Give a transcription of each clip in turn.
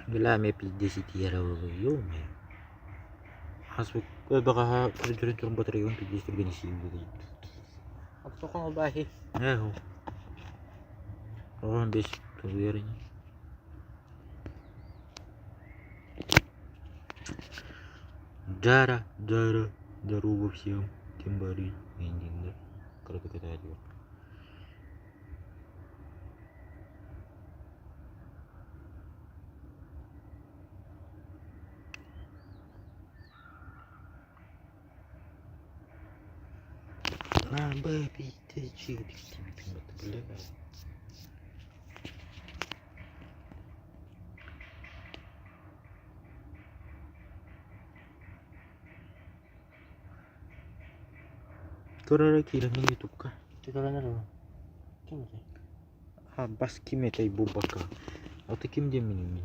لا ما بيدي تيرا يوم حسب بقى كرجل ترم بطريقون بيدي تبني شيء جديد أبصقهم الباهي هو روح بيش تغيرني جارة جارو بسيم تمباري إنجيل kalau kita tadi nah babi tadi pindah terlepas Torara kira ng YouTube ka. Titola na rin. Kim sih? Bas kime tay bubaka. Auto kim dia minimin.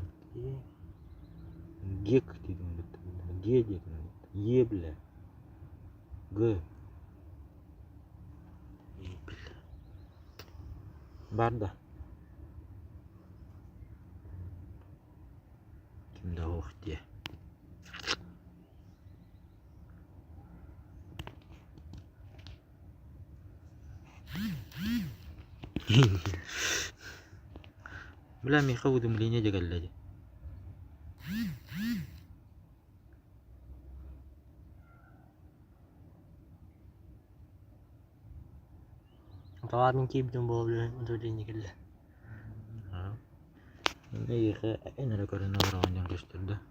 Gek tidung betul. Ge dia kan. Ye bela. Ge. Barda. Kim dah hoch dia. بلا مي خود ملينيا جقلجة طبعا من كيف بدون بابل ودوديني كله ini kayak ini ada karena orang yang gestur dah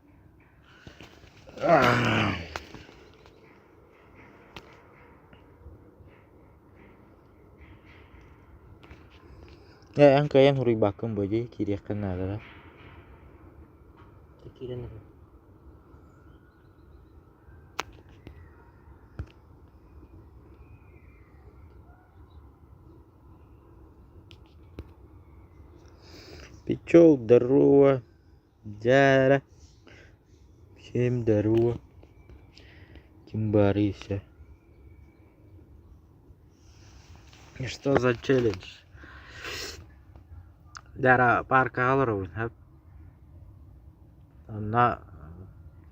ya ang kaya huri bakam boje kiri kana adalah kira na rin. Печёл, здорово, Джара, всем здорово, Кимбариса. И что за челлендж? Дара парка Алроу, на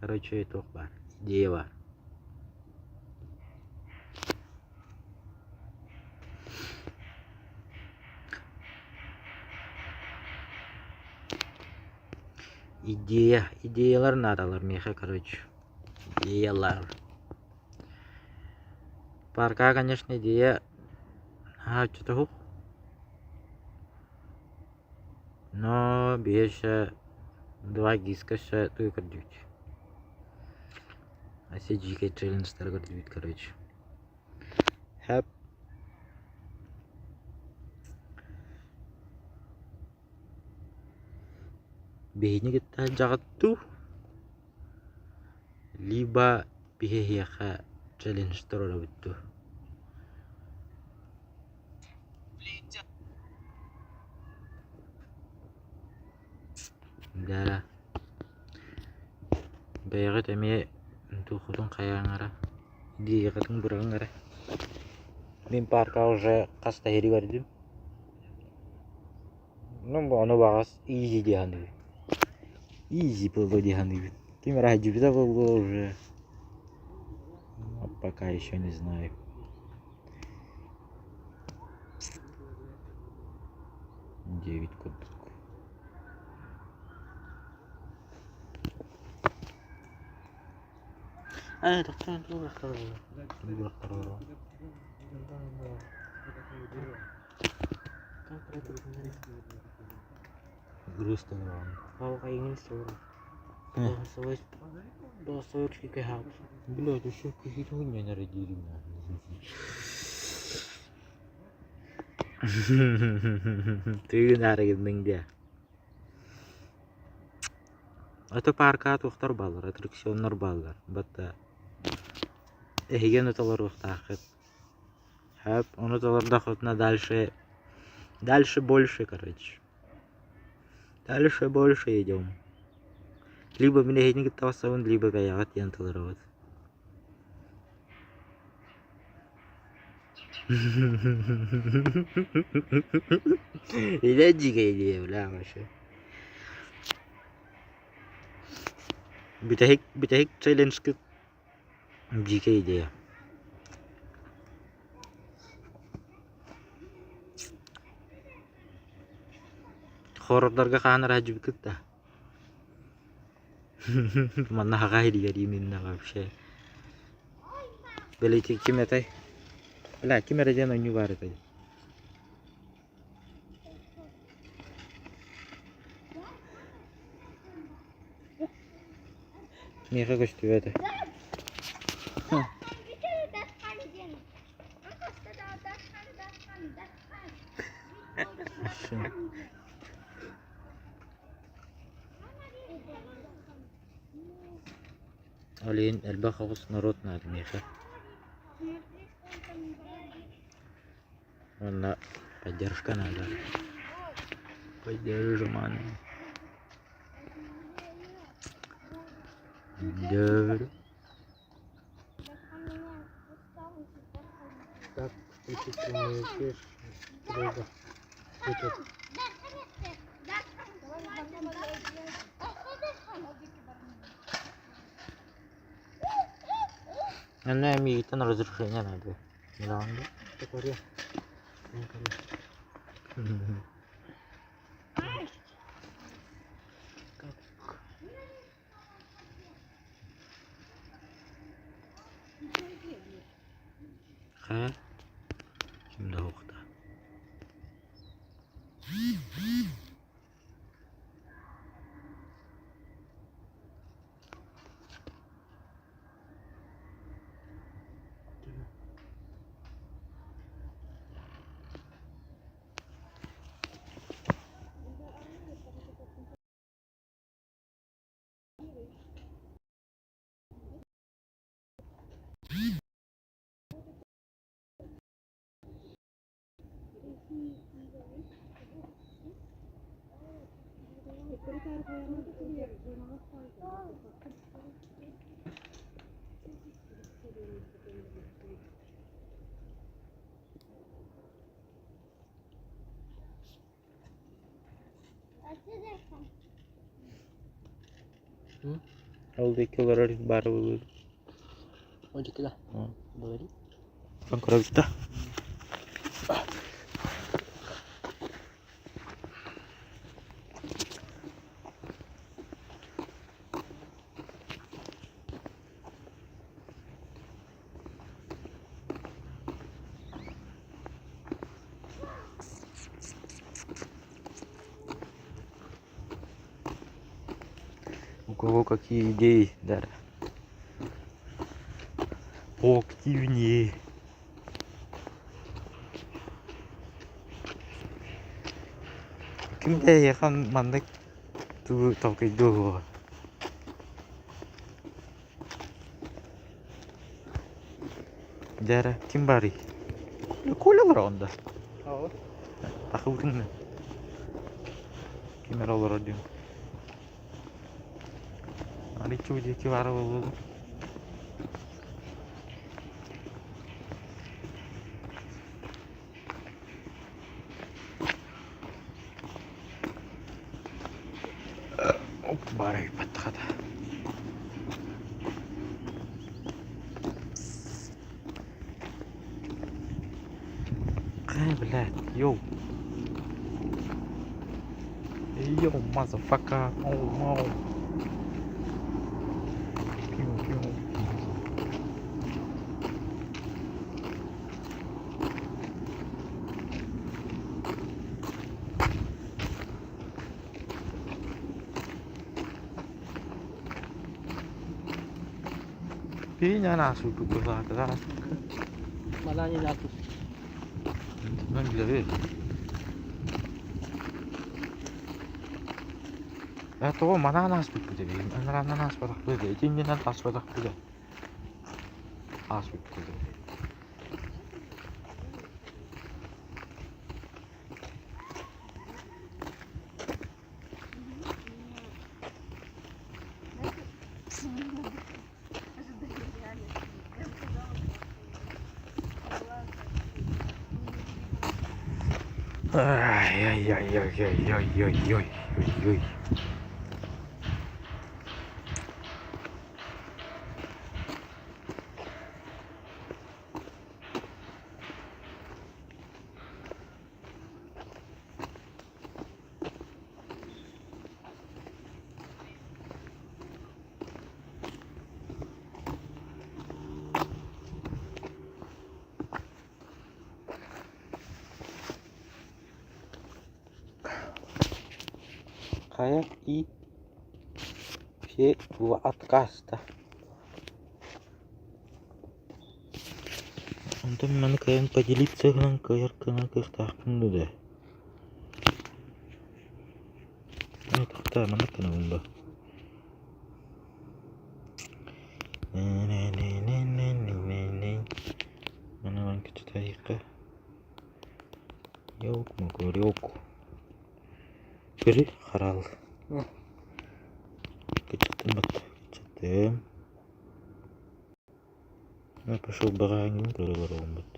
короче это бар, дева. Идеялар надалар меха, короче. Идеялар. Парка, конечно, идея. Что-то хук. Но беша 2 гискаша той кардють. А се GK челлендж стар кардють, короче. Хэп. Bihnya kita jagat tuh liba bihe ka challenge terus betul darah bayar temi untuk khutun kaya ngara di khutun berang ngara mimpar kau je kasta hiri wardim no bagas easy di handu easy polo di handu Кемера Джипита было уже. Пока еще не знаю. Девять кубик. Это кто был второй? Был второй. Грустно. Mau kayak gini suruh. Bahasa kayak habis. Бля, это еще какие-то хуйня народили. Ты нарыгдың dia. Это парка тухтар балар, аттракционнар балар. Бата. Еген уталар ухтахет. Хап, он уталар дахотна дальше. Дальше больше, короче. Дальше больше идем. Либо меня хитник тавасаван, либо гаягат янталароват. Или дига идея, бля, вообще. Bitahik challenge ke GK dia. Horrorlarga kanır acı bir kıt da. Mana hakay dia di minna вообще. Beliti kim etay? Bela kim era jana nyu bare tay. Niye kaçtı öyle? Олень Эльбаховс народ надо, Миша. Вон поддержка надо. Поддерживание. Да. Так, включить прямой эфир. Друга. YouTube. Она имеет на разрушение надо. Да. Такой я. Ha? Şimdi okta. Oldu 2 olarak baru. Oh, dikit lah. Boleh. Bang kurang kita. У кого какие идеи, да? Поактивнее. Kimde yakın mandık tu toki do. Jara Kimbari. Kula ronda. Oh. Aku udah. Kimera radio. Ari cuci kiwaro. Барай патхата. Hey, блядь, yo. Hey, yo, motherfucker. Oh, no. Pew, pew. Pinya nasu tu kata. Mana ni aku? Ben bile. Это mana нас тут будет. Она на нас подходит. Эти не на нас подходит. Нас подходит. Ай-яй-яй-яй-яй-яй-яй-яй-яй. kayak i все в отказ-то. Untuk mana kalian поделиться dengan kalian kestakan dulu deh. Tak mana kena mbak. Mana orang kita tadi kah? Yok mu yok. Beri haral. Кечеттім бат, кечеттім. Пошел баранин, көрі бат.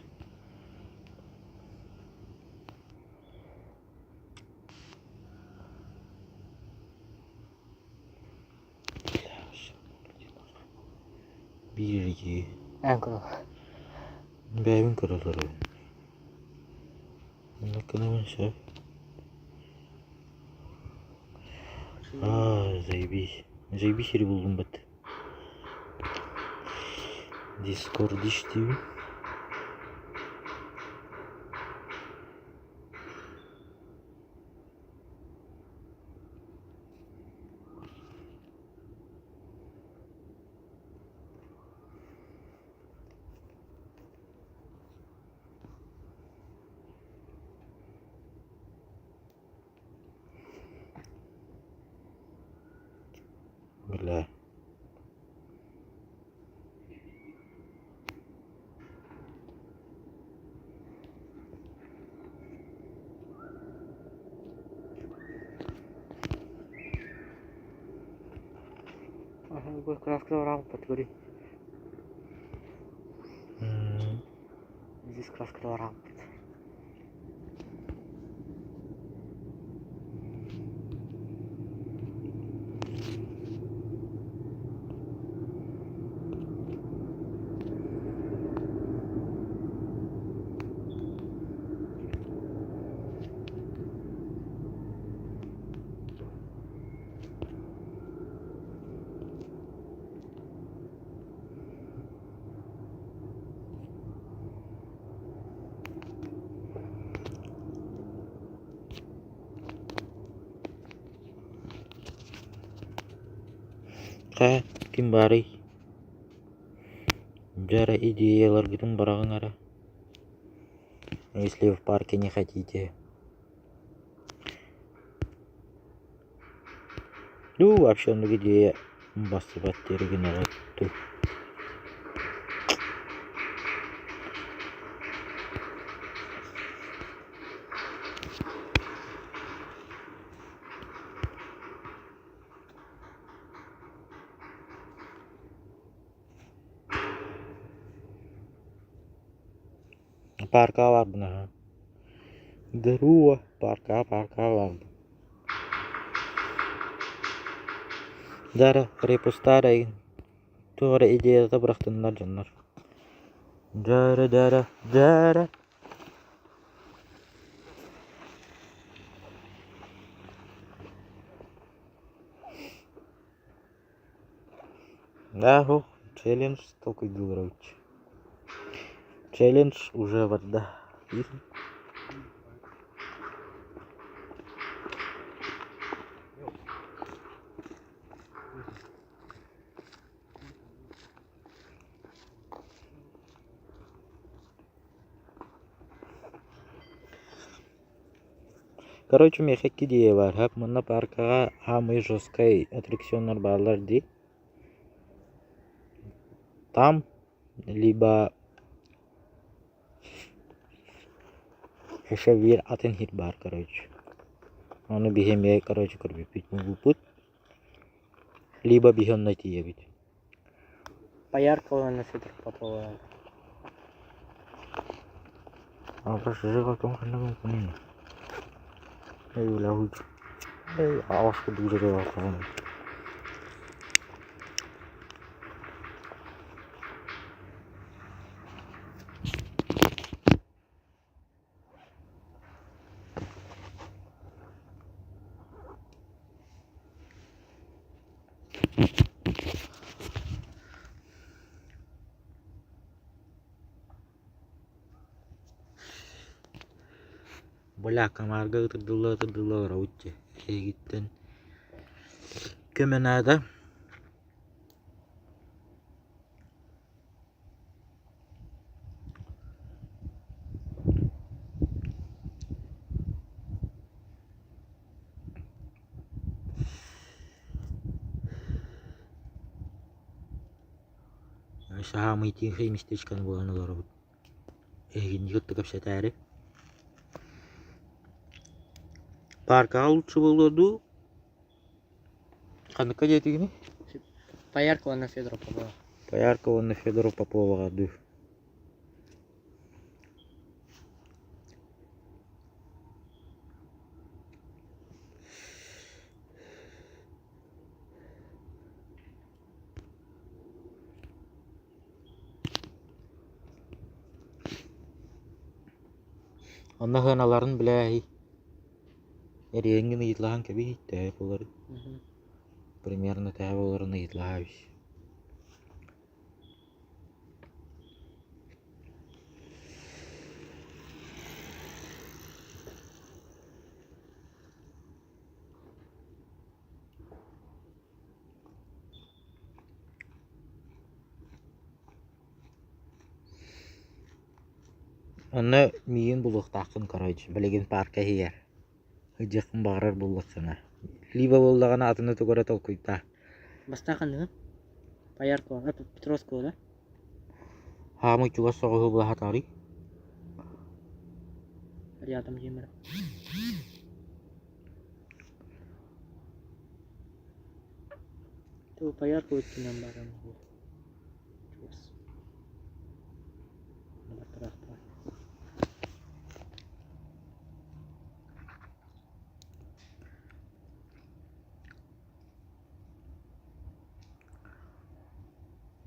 Бірге. Бәйбін көрілері. Мына кінемін шай. Заебись. Заебись ері болдым бат. Discord iştiğim. Böyle. Gue keras orang gue di. Здесь keras orang. Kimbari жара идеялар gitu барагыңара. Если в парке не хотите. Ну, вообще, ну где басты баттереген алатту. Парка var buna. Даруа, парка var. Дара, репустарай. Туора идеяда бырактындар жандар. Дара. Да, челлендж только делать. Челлендж уже вода. Короче, у меня какие идеи var. Hep мына паркага самый жесткий аттракциондар барлар ди. Там либо еще вир атен хит бар, короче. Он бихем я, короче, корби пить пут. Либо бихем найти я ведь. Пояркого на свитер попало. А просто жива том хана кuni. Эй, лагуч. Эй, авашка дуже ревакон. Бля, камарга тырдылы раутче. Эгиттен Kemenada. Самый тихое местечко было на дорогу. Не так все тайры. Парка лучше было. Қандыққа жетігіне? Пояркова на Федорова Попова. Пояркова на Федорова Попова ду. Онна хыналарын біләй. Эреңгіні етлаған кәбі тәйіп олары. Примерно тәйіп оларыны етлағабыз. Онна миен бұлықтақын қарайчы, білеген парка хейер. Хыджақын бағарар бұлықтына. Либо болдағана атыны түгірі толкуйта. Бастақан дегін? Пояркова, Петровского, да? Хамы чуға соғы бұлаға тарih. Рядом жемір. Itu Пояркова өткеннен барамыз бұл.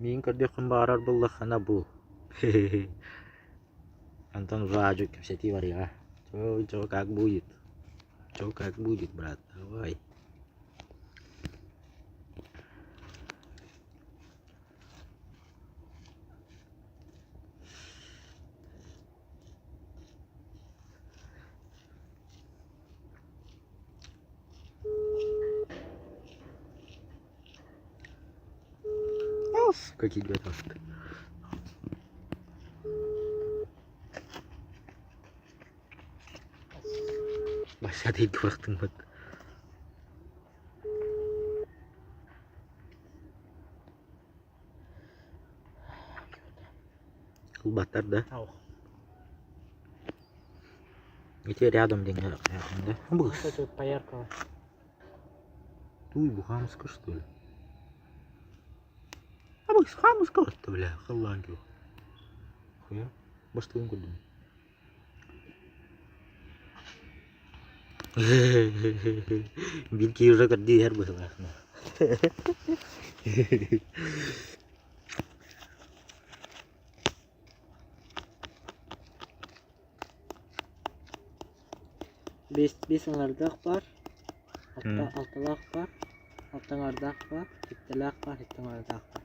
Миен көрдіқін бағарар бұлықтына бұл. Антон Владжук кепсети варига. Чё как будет? Чё как будет, брат? Давай. Какие готовки. Masih ada itu waktu buat батар, да? Эти рядом деньги, да? Это Пояркова. Туй, Бухамска, что ли? А мы с Хамска, что ли? Холландию. Хуя? Может, он куда? Билки уже कर दी यार बस ना Бес ыңғардақ бар, алтылақ бар, алтыңғардақ бар, иттілақ бар, иттіңғардақ бар.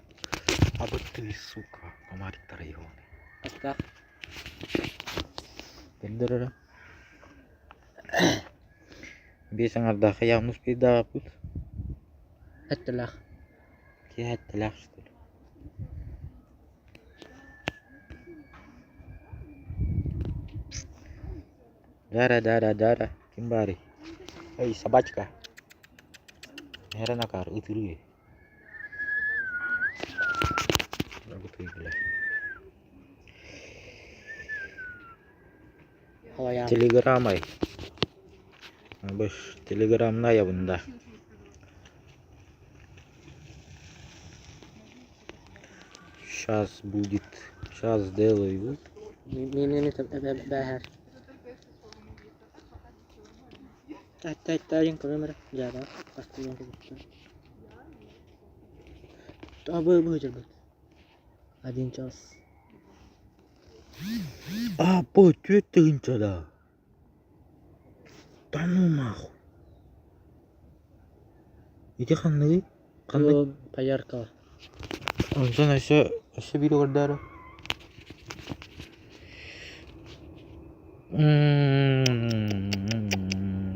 А вот ты, сука, комарик-то его. Астақ. Бендер. Бес ыңғардағы явнус пейдаға бұд. Иттілақ. Ке иттілақ, что ли? Дара. Кимбари. Эй, собачка. Нера накар, утыры. Телеграммой. Баш телеграммная бунда. Сейчас будет. Сейчас сделаю. Минут бәһәр. Тәйін көрімір. Жада. Астылан көбітті. Табы бұжыр бұд. 1 час. А, по, что это инчада? Да ну нахуй. Иди ханны. Бұл Пояркова. Онсан ася бири көрдәрі.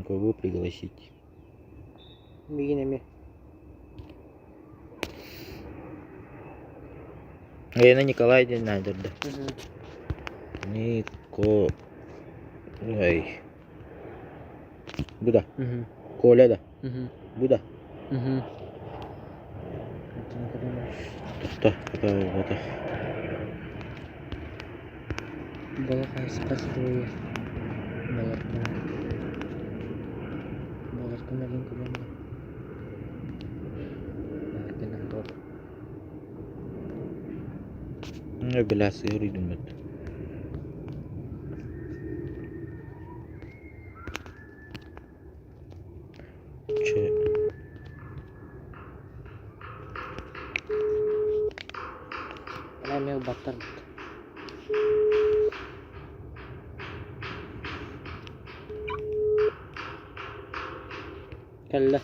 Кого пригласить? Бегінеме. Николай день надерді. Угу. Николай. Буда. Угу. Коля да. Угу. Буда. Угу. Тоқта. Какая-то. Балақан спрашиваю. Балақан лagi ko ba? Bakit lang to? Белясы юридим это. Че? Alam yung batar. Kalla.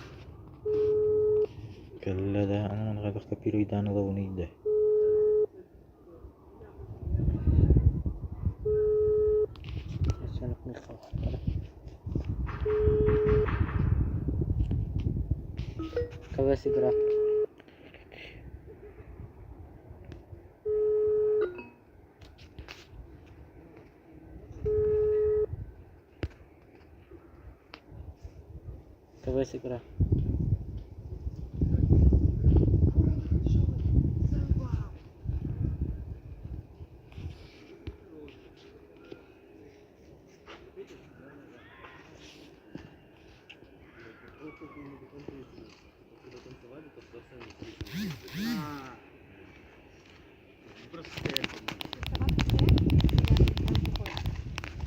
كلا ده أنا من غير كبير يدانا ضوني ده. Sanok ni ko. Kawa siguro. Kawa siguro.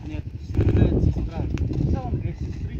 Нет, сестра. В целом для сестры.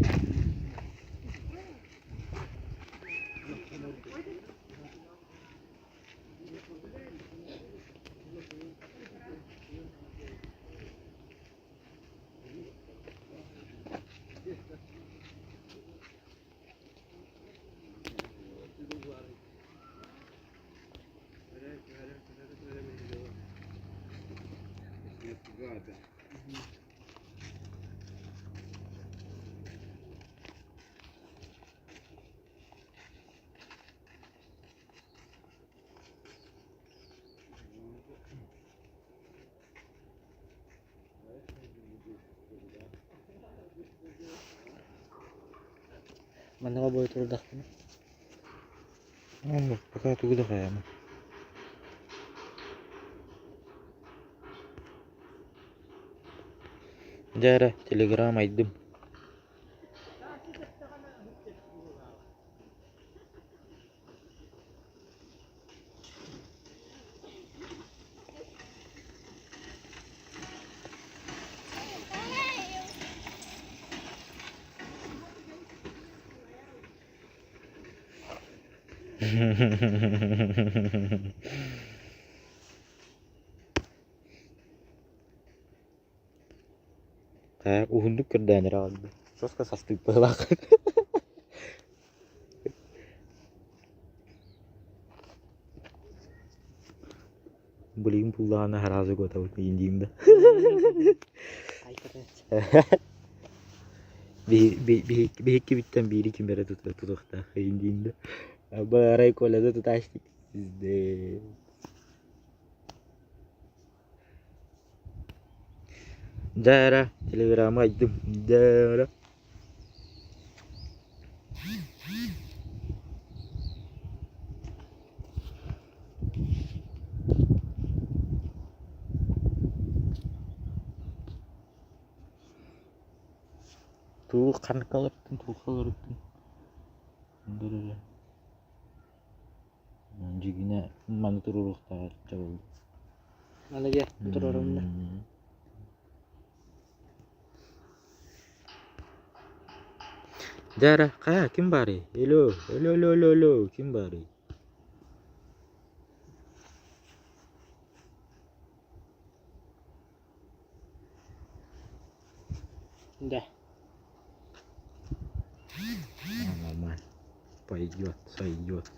Mana ka boleh turun dah? Ну, пока тут догаємо. Жара, телеграм айдым. Kayak untuk kerjaan rawat. Terus ke sasti pelak. Beliin pullağına her azı gota indiğimde. Ay keren. Bir iki bitten bir iki mere tutukta indiğimde. Baray kolada tutaştık. Sizde. Jara, telegram aydım. Jara. Tuh kan kalıptın. Dur. Önce yine manturulukta jauh. Mana dia? Turun na. Jara, kaya Kimbari. Hello, Kimbari. Dah. Aman. Пойдет, сойдет.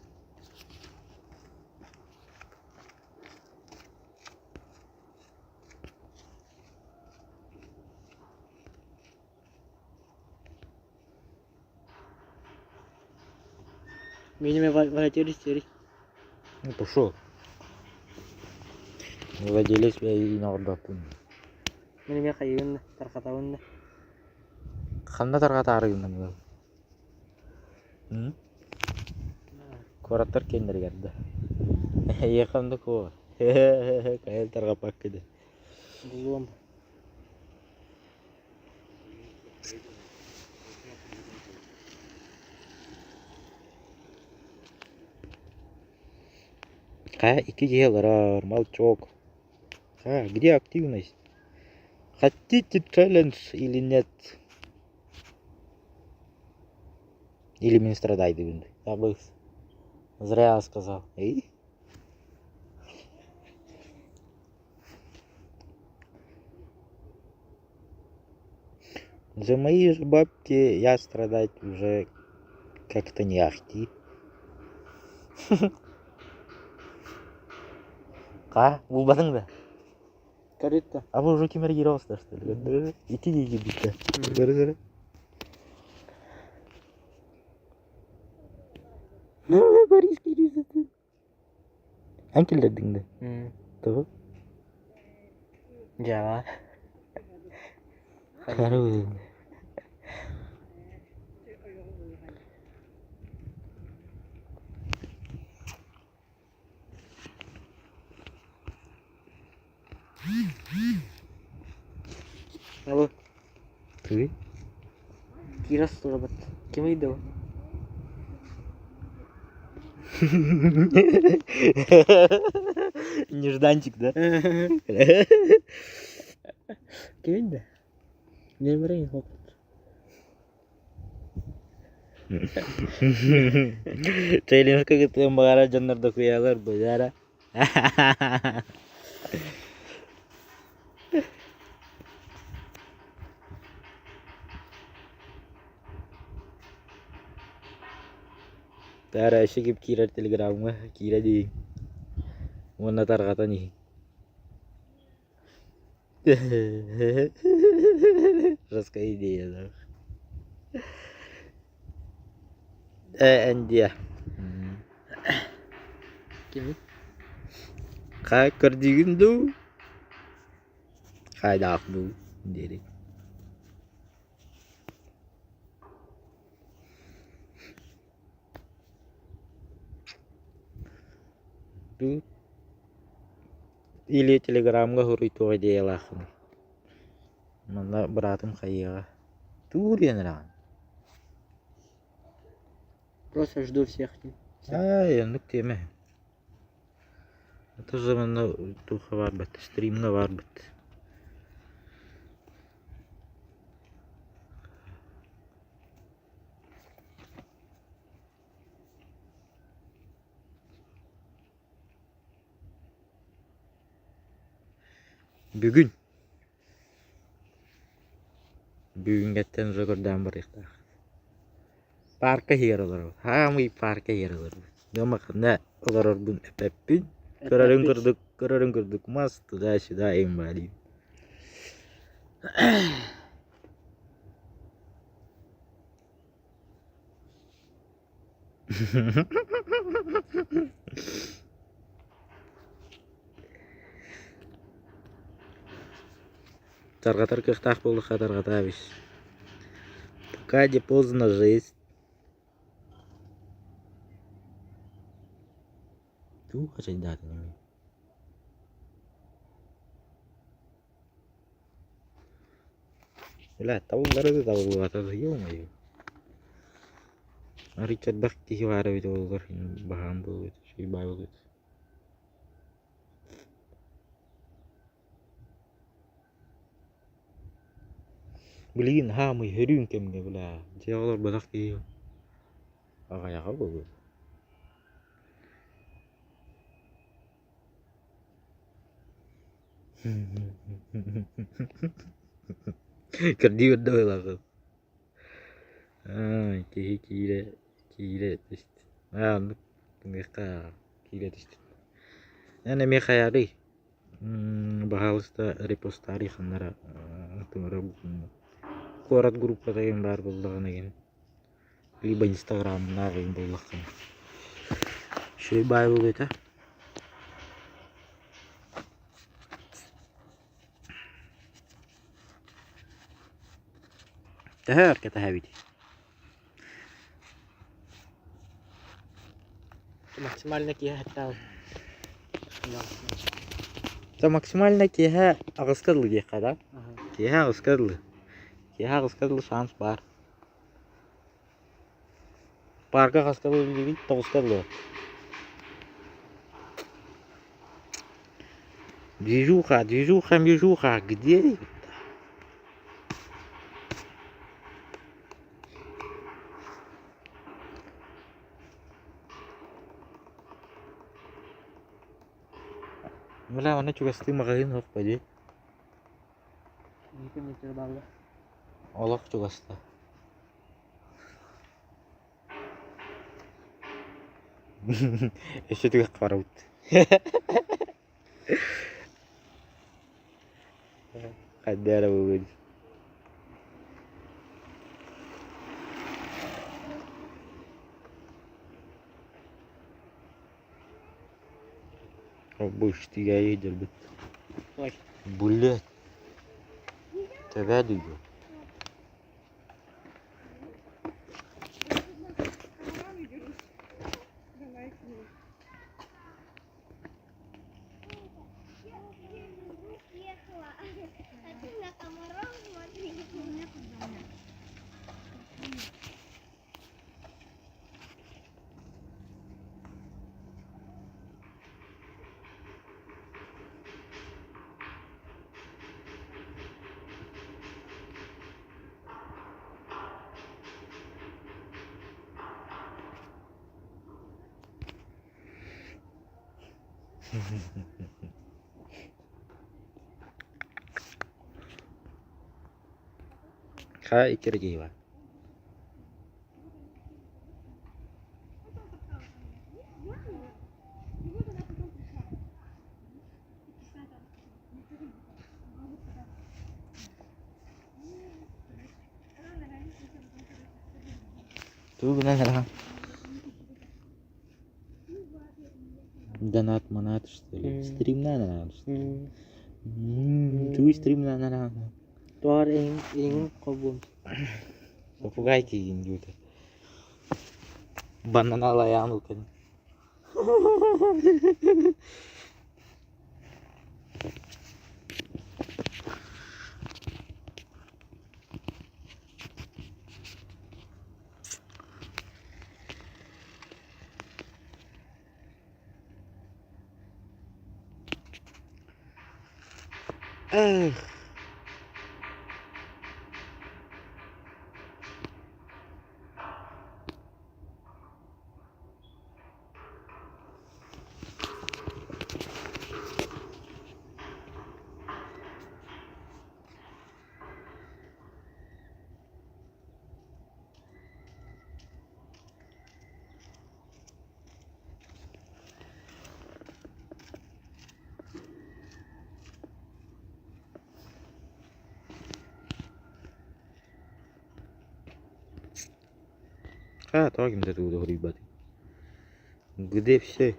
Minimum волонтеры. Ну пошел. Владелец бәйін ордапын. Мен еме қайығын да, тарқатауын да. Қанда тарға тарығында бұл? Кораттар кендер керді. Еқамды кова. Кайыл тарға пак кеді. Бұлуым. Iki делать, молчок. Где активность? Хотите челлендж или нет? Или мен страдайды бүгінді. Забыл. Зря сказал. За мои же бабки я страдать уже как-то не ахти. Булбадың да? Каретта. А вы уже кемер кире алсыздар, что ли? Ити дейгі бітті. Көрі. Борис киресіті. Әнкелдердің да? Тұғы? Жава. Кәрі өзің. Алло. Ты? Кирас тұрабат. Кем үйді бұл? Нежданчик, да? Кем үйді? Не бірейін қоқыт. Челлендж көгіткен бағара жаннарда көялар бұзара. Тара шегіп кирер телеграмға, кире дейін. Оны тарғата не? Жасқа идея, да. Әндия. Кем үйді? Қай көрдігін ду? Қайда ақ ду? Дерек. Или телеграмға хуруйтуға деялақын. Мында братым қайыға. Тур еніраған. Просто жду всех. Ендік теме. Это же мында туға бар біт, стримға бар біт. Бүгін әттен жогордан бар иқтақ. Парка хер олар. Хамый парка хер олар. Гамақында олар орбун әпәппін. Көрерін көрдік. Мас туда-сюда ең бәлейм. Тарғатар кықтақ болды қатарғата беш. Пока не поздно жизнь. Ту қашай даты неме. Ила, табылдары да табылу атады, ел-майы. Ричард Бәкті бары бейді олғар, бағам бұл бейді, шей бай бұл бейді. Білген хамый хүрін кемге біла. Теғалар бұдақ дейі. Ағаяға бұл бейді. Kerdi udah lah aku. Kira test. Mereka kira test. Mereka ya deh. Bahas ta repostari khandara tumara kuarat grup kata yang bar bollah kan. Liba Instagram na yang bollah kan. Şey bay bu beta. Tehör kata habiti. Максимально киһи хаттаа. Та максимально кеха агыскадыл кеха да. Кеха агыскадыл. Кеха агыскадыл шанс бар. Парка агыскадыл gibi тоғыскадыл. Движуха, движуха, где? Mula mana juga seti makain hok aja. Ini kan mikir banget. Allah juga sta. Еще juga karut. Kadar banget. Bu işte iyidir bit. Ой, Bullet. Tebedi diyor. Kaya ikir jiwa. Tuh benar lah. Донат монат что ли? Стрим надо. Чуй стрим надо. tuar ing kobun. Попугай кигин gitu. Banana layang kan. Ah, tau gimana tuh udah ribet. Gede sih.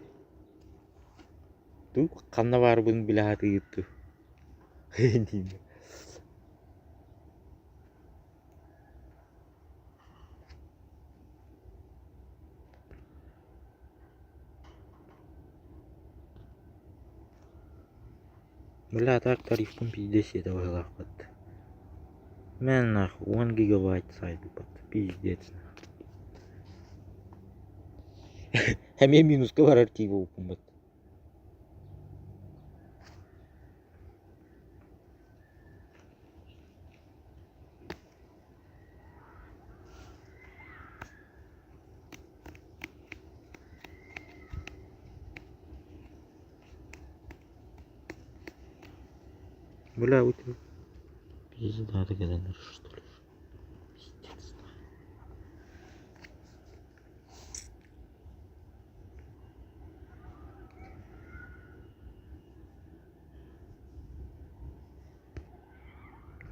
Tuh karena baru pun bila hati itu. Ini. Bila tak tarif pun pizdes ya tahu lakukan. Mana 1 gigabyte side dapat pizdes. Hem minus ke var ki bu pumbat. Бля, вот пизда такая, что ли? Пиздец.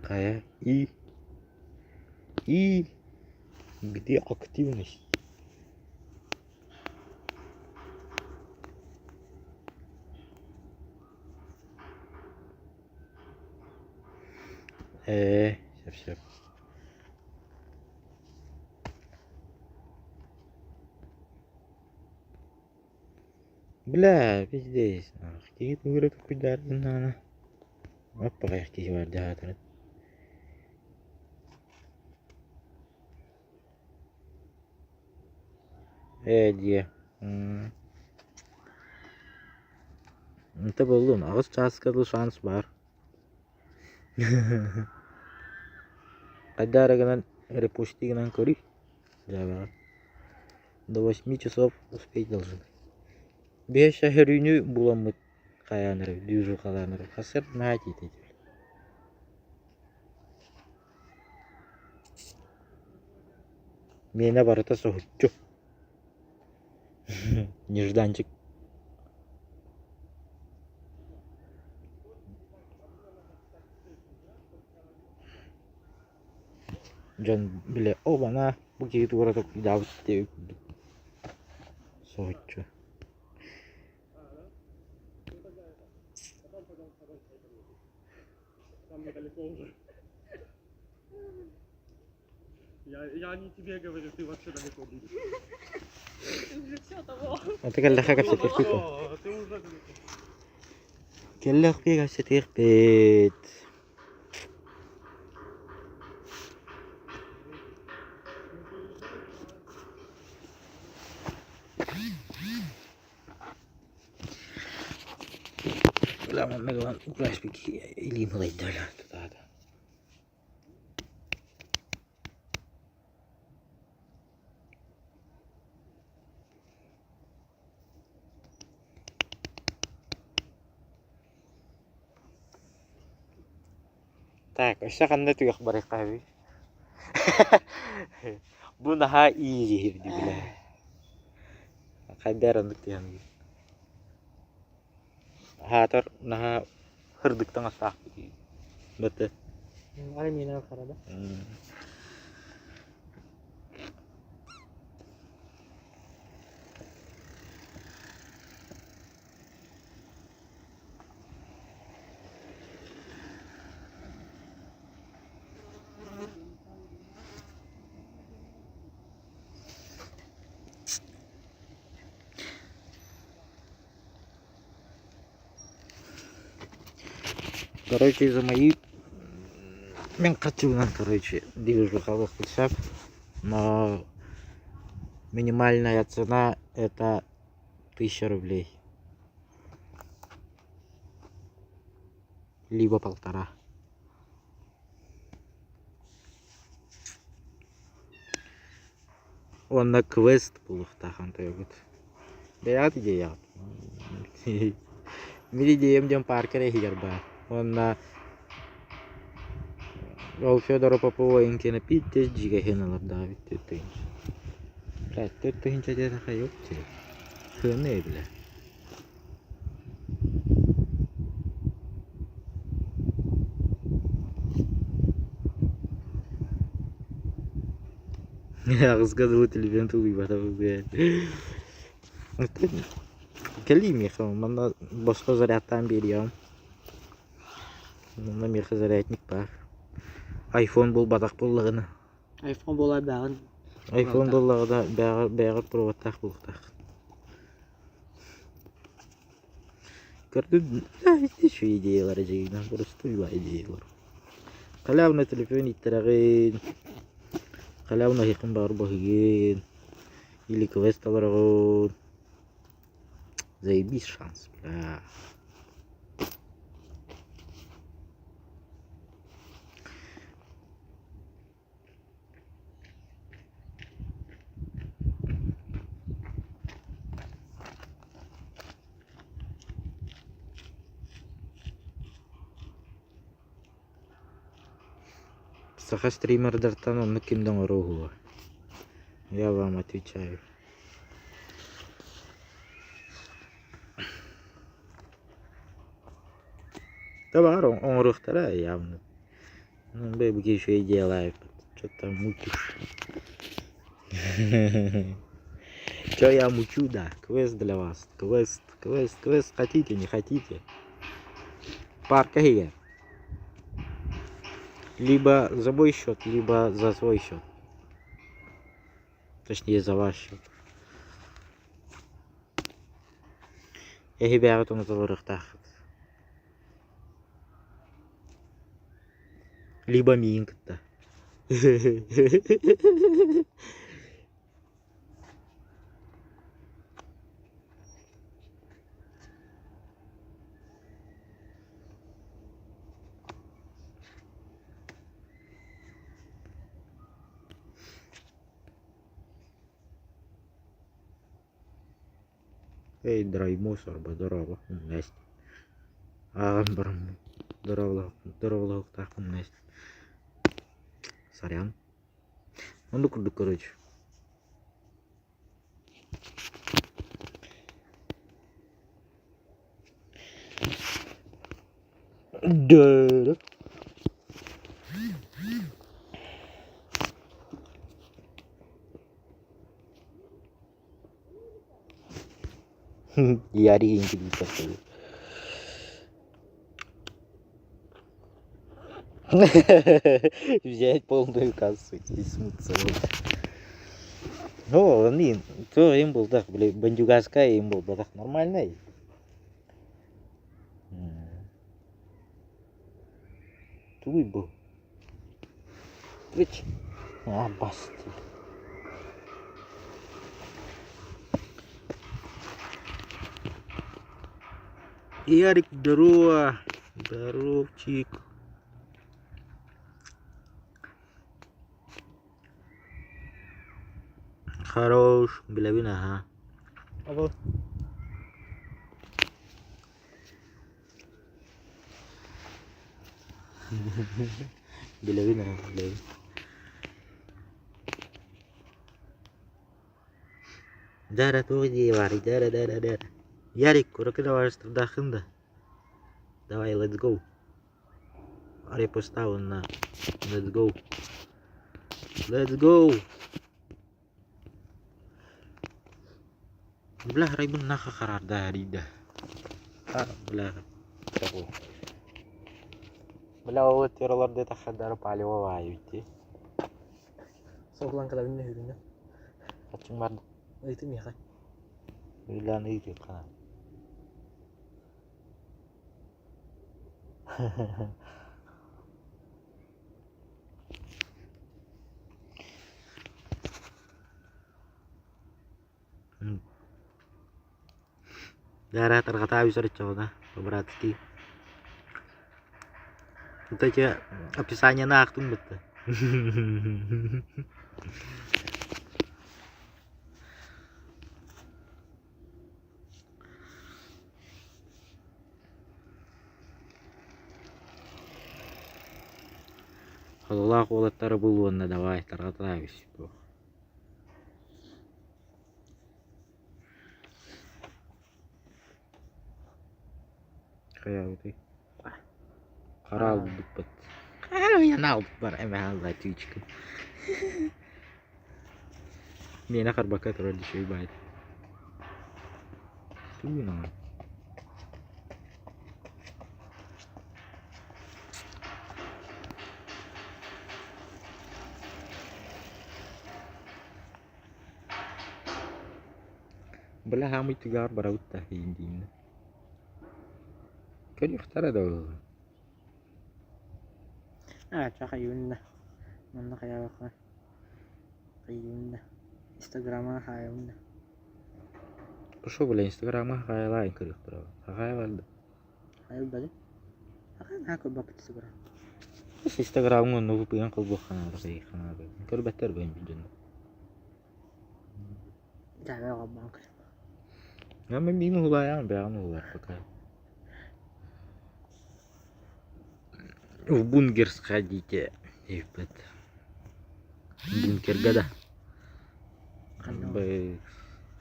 Kayak где активность? Все. Бля, пиздец. Какие ты выры какой дардың ана. Опа, какие var дядыр. Diye. Inte buldum. Ağız çaskalı şans var. Kadaraganan репостигнан кори. Жаба. До 8 часов успеть должен. Беш шәһәрүне буламыт каяныр, дүйжү каланыр. Хасыр наат итет. Менә барыта сохучу. Нежданчик. Жан биле, о бана bu kiti burada davet diye soğutçu. Я не тебе говорю, ты вообще далеко будешь. Ты уже все того. Anta kelle hakapsa terpiko. Ты уже далеко. Kelle hakapsa terpit. Lama megan price pick ili mulai dala tada. Так, ошо кандай туяк бар экаби. Бу наха iyi girdi bile. Kaydarandık yani. Hatar naha hırdıktan asak. Betul. Ada minal karada. Короче, за мои мелкотюнан, короче, движу халах писав, но минимальная цена это 1000 рублей. Либо 1,5. Он на квест булуктахан тойгут. Беят идея. Мири дием паркере хиярба. Он на Ол Федора Попова инкені питтес жиге хеналар Давид төттөйінч. Блядь, төттөйінч әдеті қай yok те. Хыны бля. Ağızga da bu telefon tuluy bata bu be. Keliyim yaxam, bana başka zaryattan beriyam. Bunda mirxi zaryatnik бар. iPhone bul badak bullagını. iPhone bolar dağın. iPhone bullagıda bägir provattak buluktak. Gördün işte şu ideyalar acayından burası tuyla ideyalar. Kalavna telefon ittiragin. Kalavna hiqin bar bahigin. Или квест аларгын. Заебись шанс, бля. Саха стримердертан он кимден орогуа. Я вам отвечаю. Да бар, он рухтара явно. Ну, бэйбки еще и делает. Что-то мутишь. Че я мучу, да? Квест для вас. Квест. Хотите, не хотите? Парка hier. Либо за мой счет, либо за свой счет. Точнее, за ваш счет. бягат унутылырык тахыт. Либо миин кытта. Эй, драй мусор, здорово, Настя. Барым, здорово, так, Настя. Сорян. Он курдук, короче. Да. Яри интересно. Взять полную кассу и смыться. Ну, они, то им был так, блядь, бандюгаская им был, да так нормальный. Туй был. Ведь, басти. Ярик, здорово. Здоровчик. Хорош, bilabin ha. Apa? Bilabin ha, bilabin. Дара туh dia wari, dara. Yarik, kura kira harus terdahin dah. Давай, let's go. Hari pos tahun nah. Let's go. Let's go. Belah ribun nakakarar dari dah. Belah. Terus. Belah tiralar dia tak sadar pali wawayu itu. Soalan kalau ini hidupnya. Kacung mar. Itu nih kan. Bilang itu kan. Darah terkata habis ada cowok berarti itu aja apisannya nak tuh betul. Kalau aku lihat terbuluan ada wah terkata habis itu. Kayak gitu. Karal dupet. Ya nau bar emang lah cuci. Ini nak bakat terus di sini baik. Tuh nang. Belah kami tiga berauta hindi. Kan iftara daw. Tsaka yun na. Nung kaya ka. Yun na. Instagram ayaw na. Пошел, бля, Инстаграма хайлайн кырык тура. Хайлайды. Ayaw ba? Akan ako ba Instagram? Инстаграм ngo нову пыян кылбы хана кай хана. Кыр беттер бен биден. Jaga ka bang. Ya men binu hulayan be anu hular пока. В бункер сходите. Ебать. Бункер гада. Бе.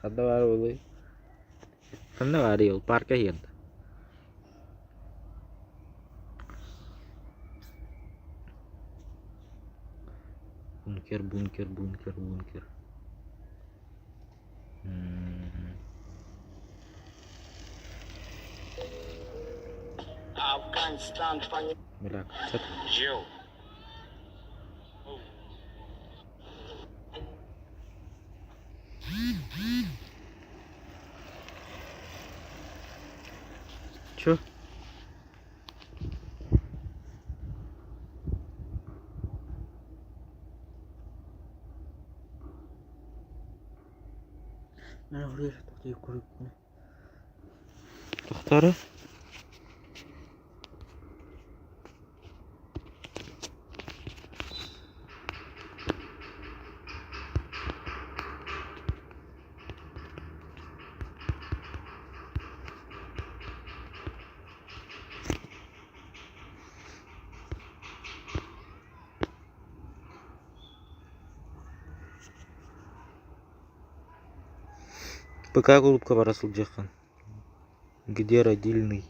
Kada baru. Kada baru parknya hian. Bunker. Afghanistan Melak, cat. Joe. Чё? Mana buraya to'xtayib ko'ribdi. To'xtari. ПК голубка барасыл жаққан. Где родильный?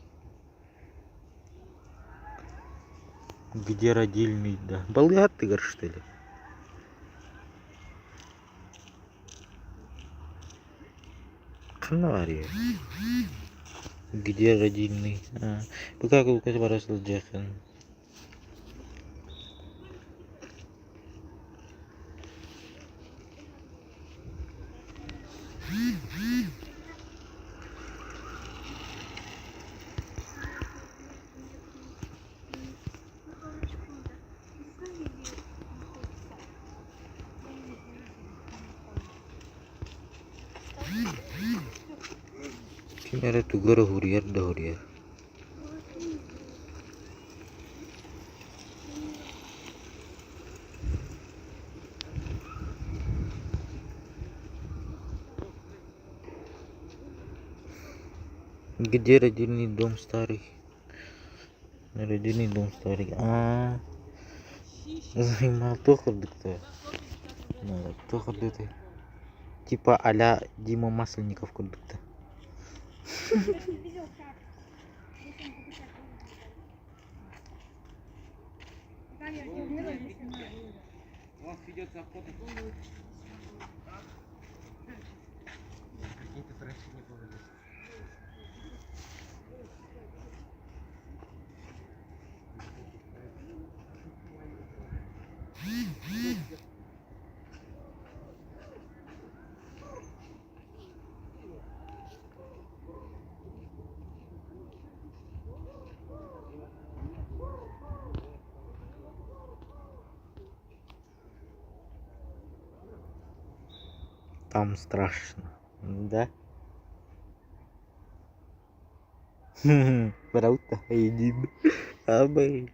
Где родильный, да. Балгат ты, что ли? Канария. Где родильный? ПК голубка барасыл жаққан. Kimere tugara huriyar da huriyar. Где родильный дом старый? Родильный дом старый. Занимал тохордык-то. Тохордык-то. Типа а-ля Дима Масленников курдык-то. У вас ведется охота. Какие-то франшизы не поводят. Там страшно, да? Правда, един. Абы.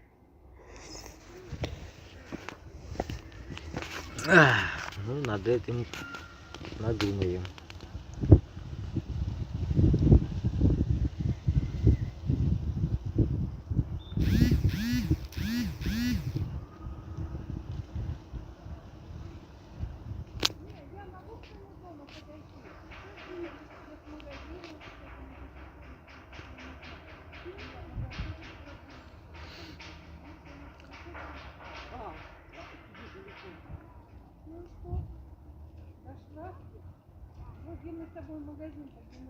Ну, над этим надумаем. Мы с тобой в магазин пойдем.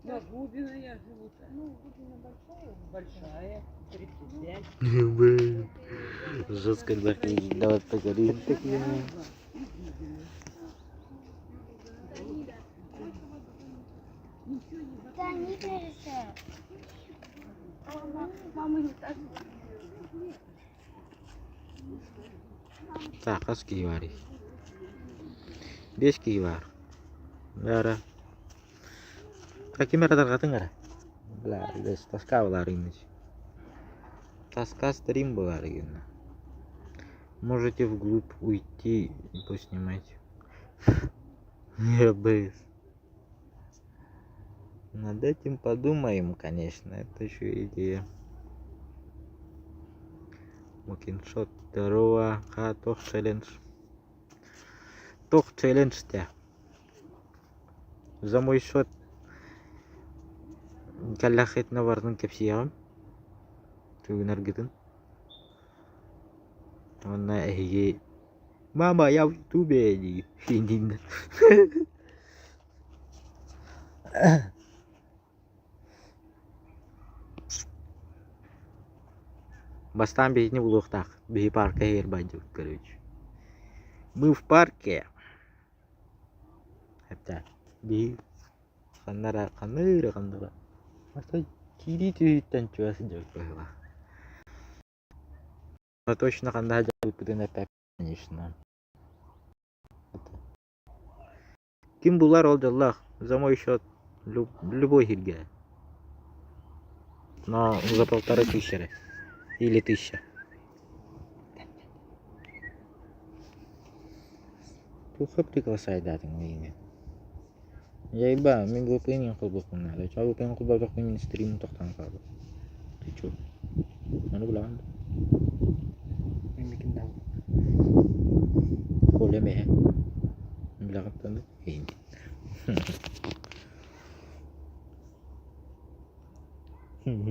Да, Губина я живу. Ну, Губина большая. Большая, 35. Жестко давай поговорим. Да, не перешел. Мама не так. Так, kaç var? 5 kişi var. Ara. Kamera terkateng ada. Belar, guys, tas kawlar ini. Таска стрим была, Регина. Можете вглубь уйти и поснимать. Не без. Над этим подумаем, конечно. Это еще идея. Мокиншот второго. Тох челлендж. Тох челлендж-то. За мой счет. Каллахет навардан кепсиям. Төгнөр гидэн. Онна эге. Мама, я в ютубе ди. Финдин. Бастан бейни булуктак. Бей парка хер баджук, короче. Мы в парке. Та. Би канара. А кири түйттен чуасы жоқ была. Но точно канда жабыпты эпеп, конечно. Ким булар ол жаллах? За мой счет любой хирге. Но за 1500 или 1000. Туха приглашай датың мені. Яйба, мен көпенен қылбықпын әлі. Ча көпенен қылбақ мен стримін тоқтан қалды. Ты чё? Оны білағанды? Мемлекет дау. Колеме. Білағаттанды? Кейін.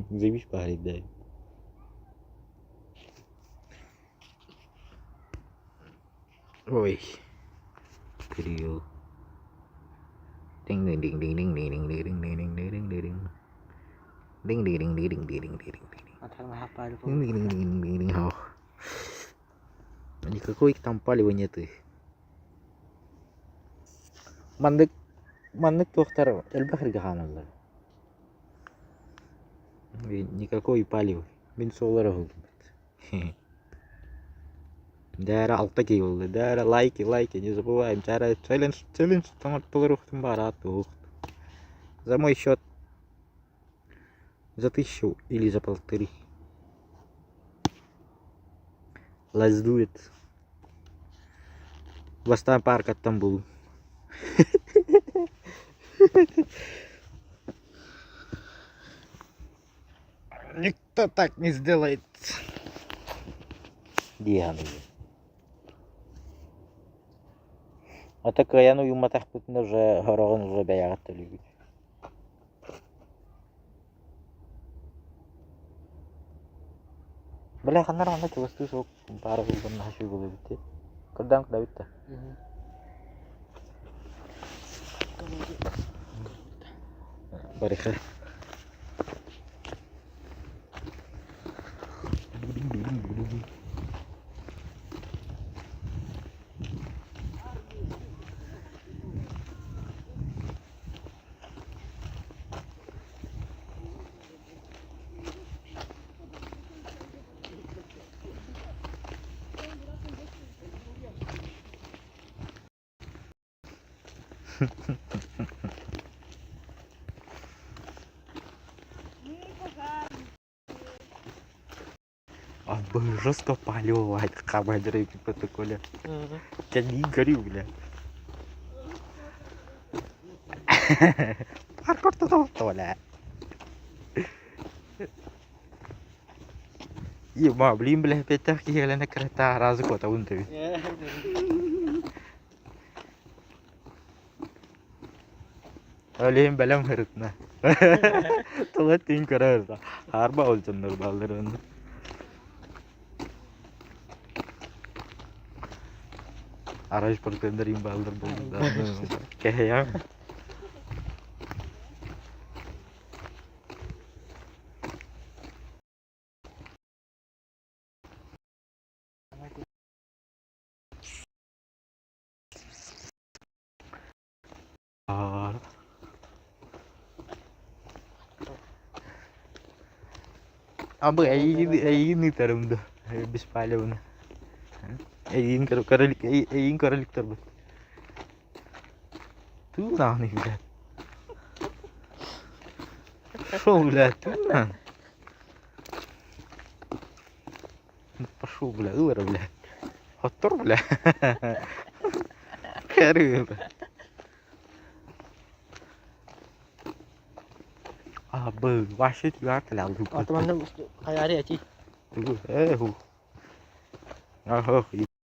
Заебись поговорить, да. Ой. Кирилл. Ding ding ding ding ding ding ding ding ding ding ding ding ding. Ding ding ding ding ding ding ding ding. Атарма хапали. Ding ding ding ding ding ding. Хау. Никакой там палева нет. Мандык тоқтар элбахирге ханалар. Никакой палева. Мен солар болдым. Дәрі алта кей болды. Дәрі лайки, не забываем. Дәрі челлендж, таматтылар уқтым бар аты уқт. За мой счет. За 1000 или за 1500. Let's do it. Бастан парк аттан болу. Никто так не сделает. Дианы. А так я ну юм атах бутна уже хорогон уже бәягат төлөбүт. Бля хандар анда чугасту sok бары булган хашы болу бит. Кырдан кыда бит. Бариха. Жестко поливать, камеры по протоколе. Я не горю, бля. Паркур-то там, бля. Ма, блин, бля, пятах ела на крата разу кота унты. Олем белем хырытна. Толат тин карарда. Харба олчандар балдырын. Араш портендерим балдар болду. Кехя. Абы әйін тарымды. Без палевны. Әйін короликтар бұл. Ту нахны, блядь. Шо, блядь, ту нахны. Пошел, блядь, ывара, блядь. Хоттор, блядь. Кәрі, блядь. Абы, вообще тюар кәләл. Атыманда қаяри әти. Ху. Ахо,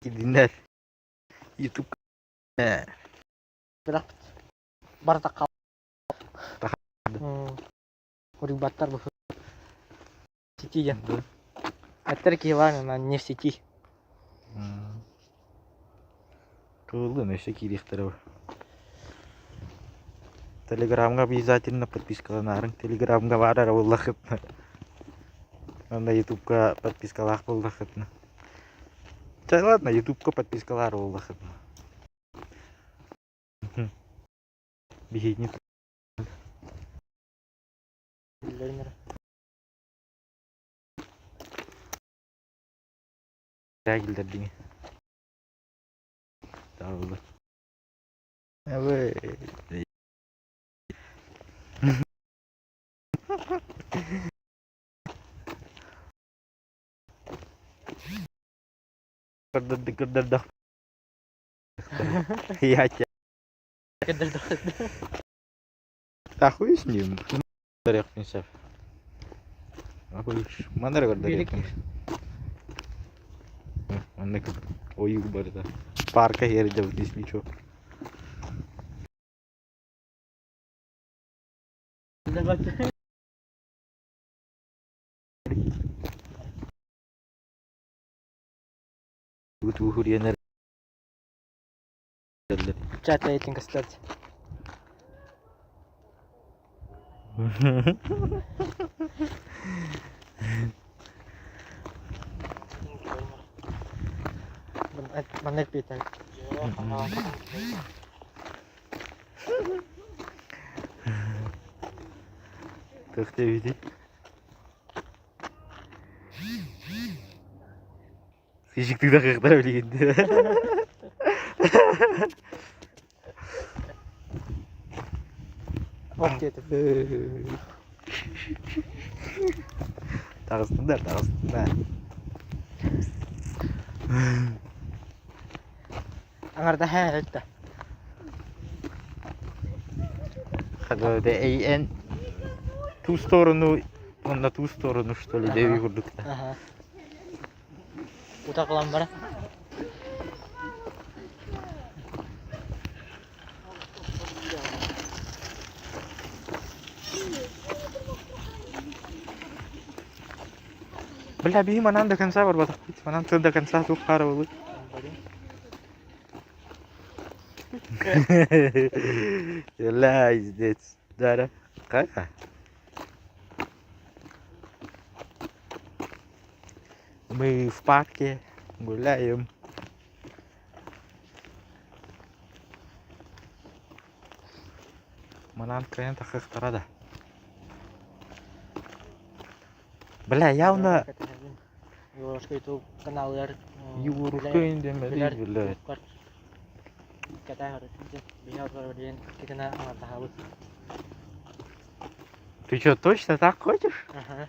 dinler. YouTube. Бірақ бар таққа. Рибаттар бұл. Сетиден. Әттір кейвар, не в сети. Кылды, неше керектері бар. Телеграмға обязательно подпискаланарың. Телеграмға барар боллақытны. Анда ютубқа подпискалақ боллақытны. Ладно, ютубқа подпискалар боллақытны. Бихитни Билермер. тагилдердиңе. Табылды. Evet. Kırdırdık. Я тебя охуешь с ним? Дарья Пинсев. Охуешь. Мандар Дарья Пинсев. Он на ой барда. Парка yerinde здесь ничего. Тут ухурьянер. Чат рейтинг, кстати. Манер питер. Как тебя видеть? Ишиктигде кыяктар билгенде. Ок кетип. Тагыстыңдар. Аңарда хәлтә. Когда AN ту сторону, он на ту сторону, что ли, деви курдук. Ага. Утакылам бара. Бля, беги, манан до конца барбатак. Манан ты до конца тут харвал. Ла, издец. Дара. Кака? Мы в парке гуляем. Манан крен таких тарада. Бля, явно Юрашка YouTube каналлар. юрка индемели, бля. Ката харыс. Бия барбаден китена аңарда хабы. Ты что, точно так хочешь? Ага.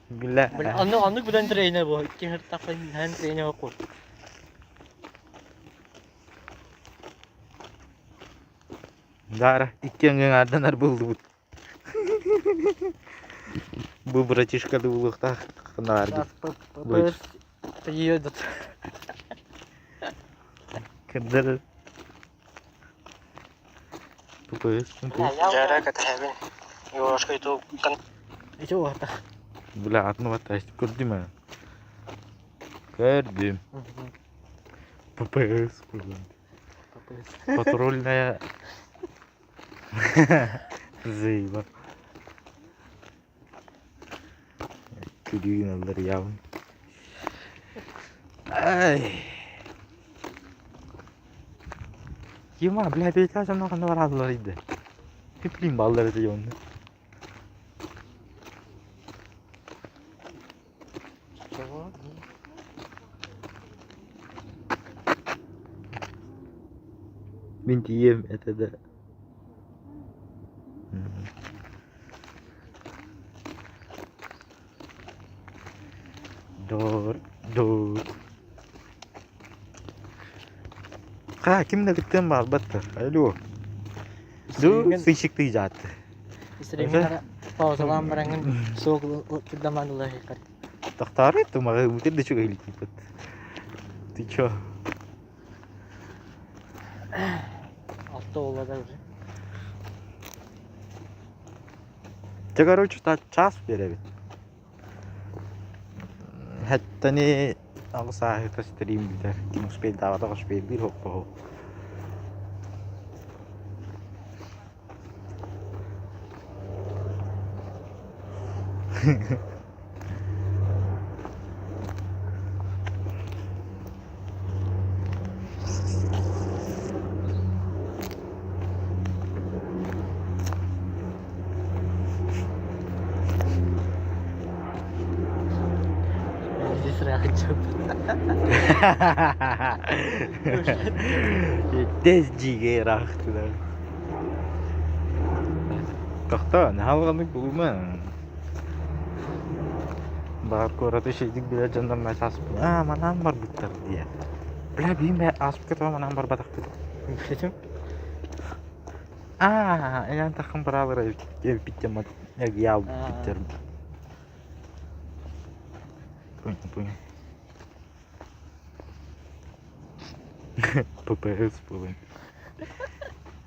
Бля. Бля, аны белән тренер бу. Икенче тапкыр һәм тренер кур. Дара, иккенген арданар булды бут. Бу братишка дулукта кынарды. Папа приедет. Кырдыр. Пупыс. Жара ката хәбен. Юрашка YouTube кан. Ичә вата. Бля, атны ватасть. Көрдүмө? Көрдүм. Пупыс. Патрульная. Зыйба. Күдүгүн алдар явын. Ай. Ема, бля, бейта жанаганда барадылар иде. Пиплин балдары дейонду. Мен тием это да. Дор. Kimde gittin var battı. Alo. Ду сыйчыкты жатты. Истремина паузалан баранган соок кидамандылар хикар. Тахтары тумага үтер де чуга илтип. Ты чё? Алтı олада уже. Те, короче, час беребит. Хәтта не алса это стрим битер. Ким успеет давать, так успеет бир хоппо. Tez jiger aktılar. Toxta, ne halganı bulma. Бар көрәті шейдік біле жандан мәс асып, манан бар бұттар дия. Біля бейім бә асып кетіп, манан бар бадақ кетіп. Білем. Әйян тақым бір алыр біттем, яу біттер. Понял. ППС полын.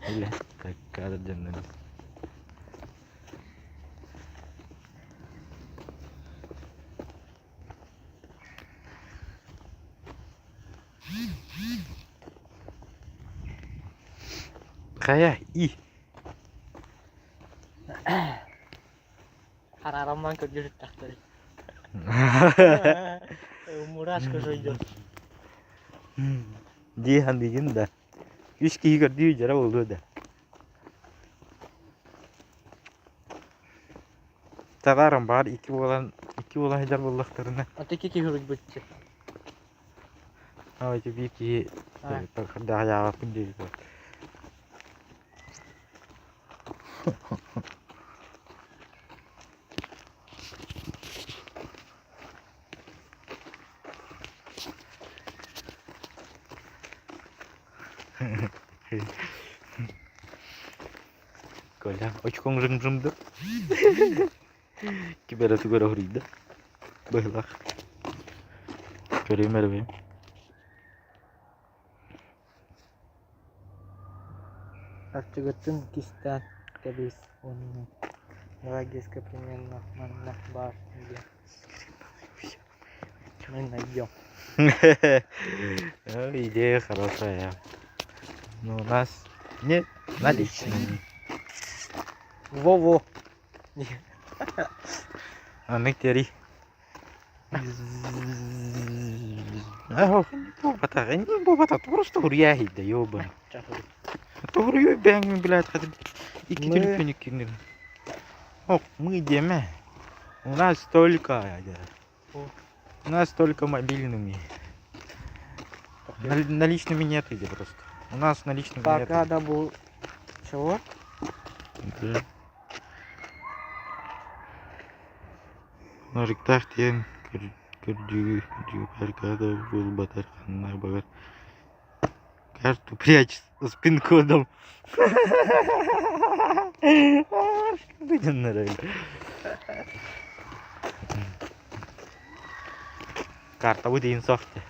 Или, так, кадр жандан. Kaya ih. Hararamdan көргелік тақтары. Мурашка жойдыр. Дихан деген да. Үш кейгір дүй жара олды да. Тағарым бар, iki olan hijab болдықтарына. Атеке көрік бүтті. Ой, bir ki daha ayağa pindir. Коля, очком жым-жымды. Кибера тугара хурийда. Быйлах. Көрем әрбейм. Арчыгытын кистан кабис онын. Лагеска примерно манна бар. Мы найдем. Идея хорошая. Но у нас нет наличных. Во-во. А мы тери. Не бобата, просто хурьяхи да ёбан. Чахыры. Doğruyu ben блядь, hadi iki телефоник кинем. Ох, мы деме. У нас только у нас только мобильными. Наличными нет иди просто. У нас наличными нет. Пока да был. Чего? Нарықтақ тен күрдігі паркада бұл батар қанына бағар. Карту прячь с пин-кодом. Карта bu deyin soxta.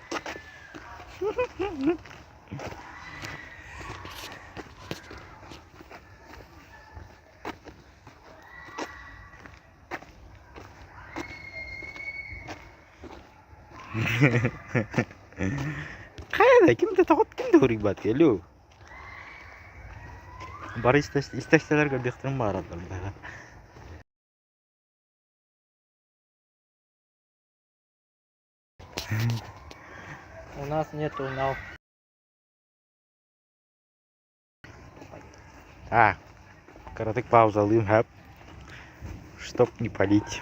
Qayerda kimda tog'ot kimda huribbat kelu. Бар истәшләргә бехтирим бар алда. У нас нету нау. Короток пауза алыйм, хэп. Чтоб не палить.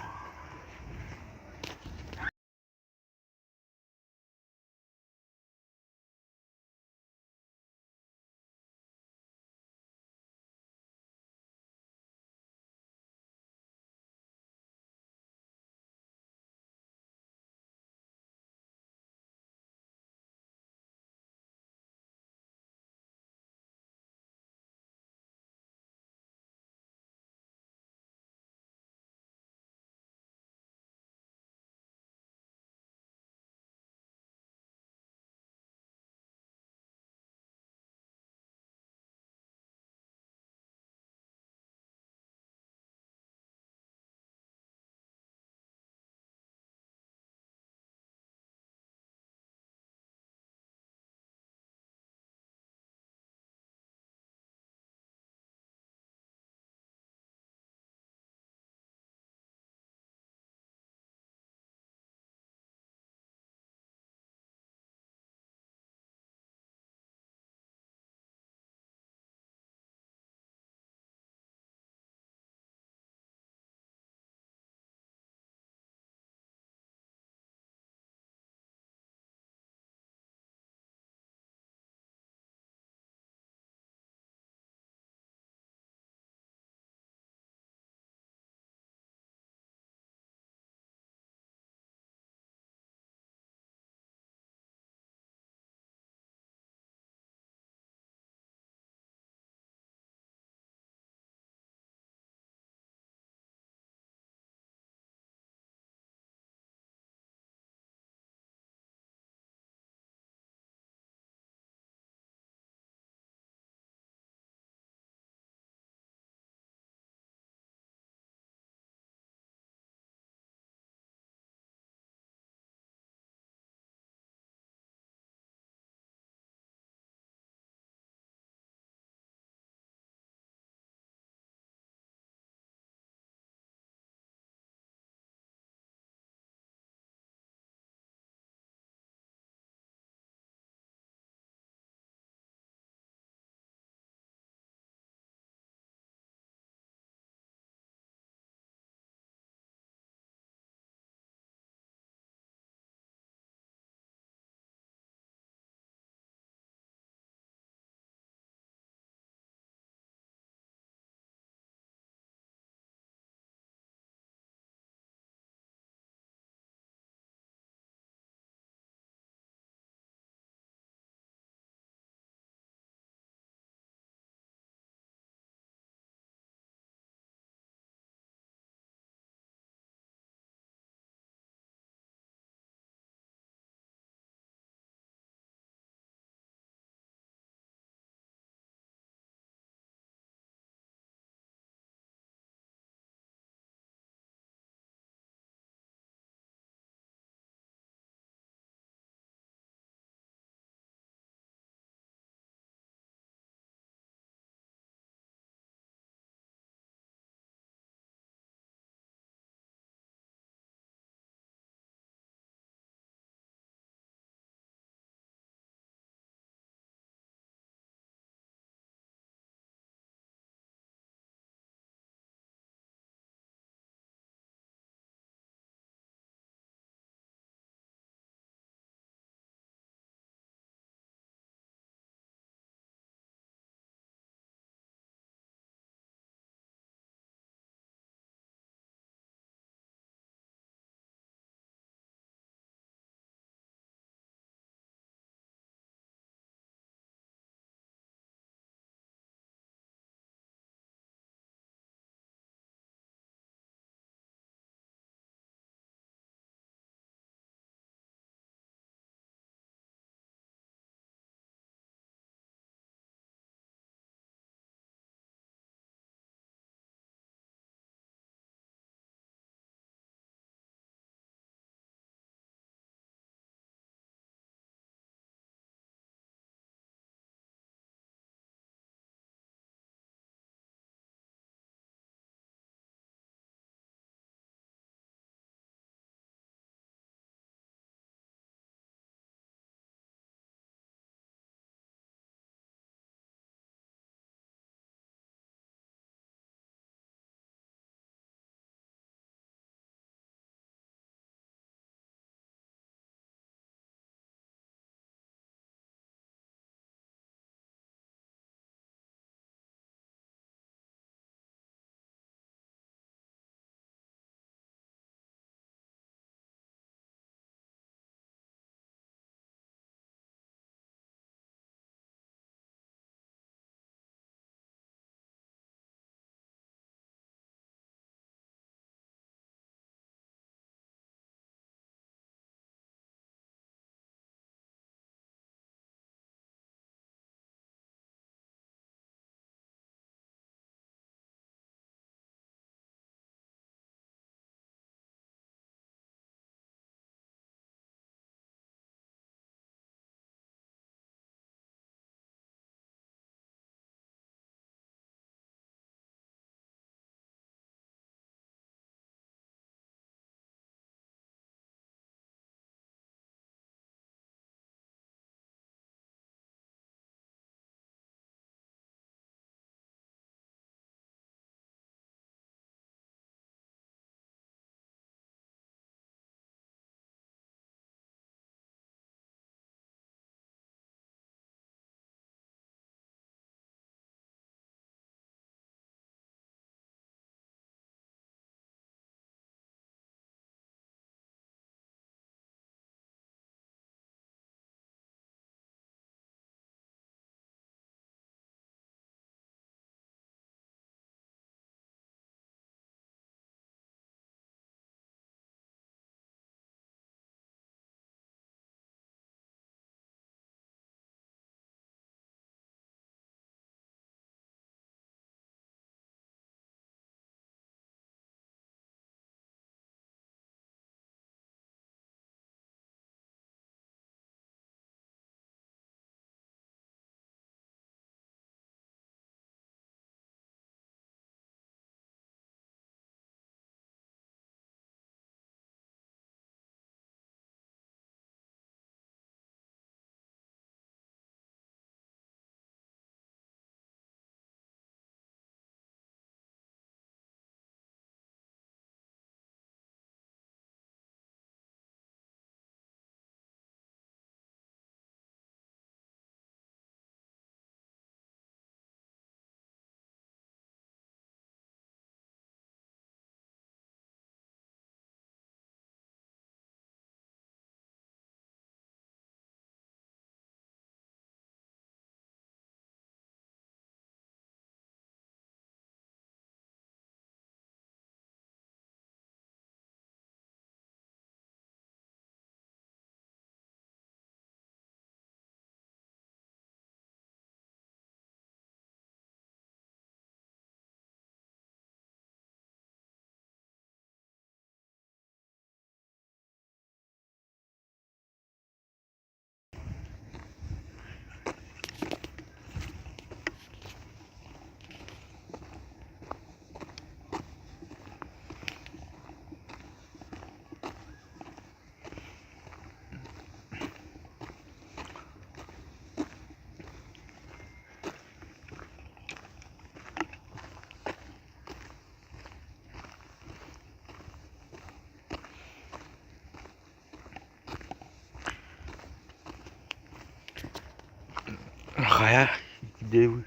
Девы.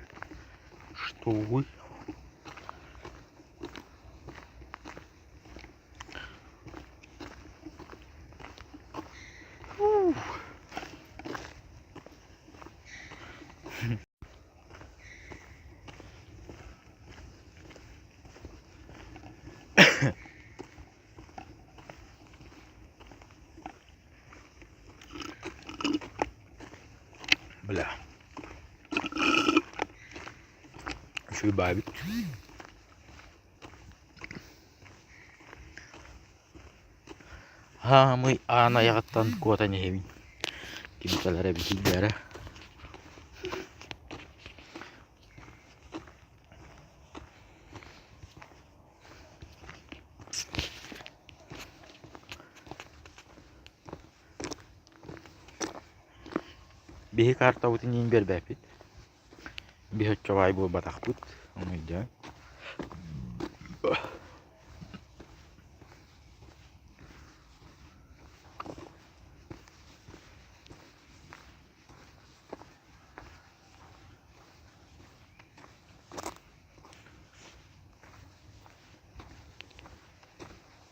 Что вы? Бля. Еще и бабит. Muy ana yakatan kuotanya heavy. Kita lari bertiga. Bihi karta utin ber bapit. Bihi coba ibu batak put. Aja.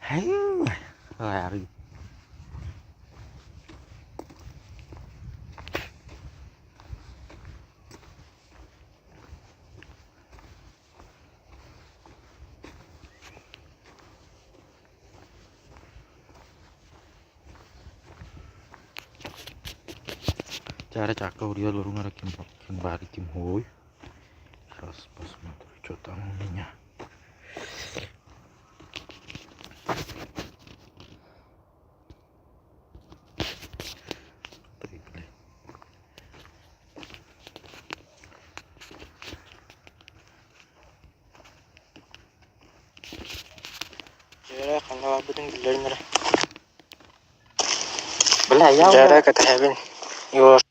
Hai, lari. Cara cakau dia lorong arah kim bari kim hoy. Ras pas motor cotang ininya. Jara kalau abutin gilir nara. Belaya. Jara kata heaven. Yo.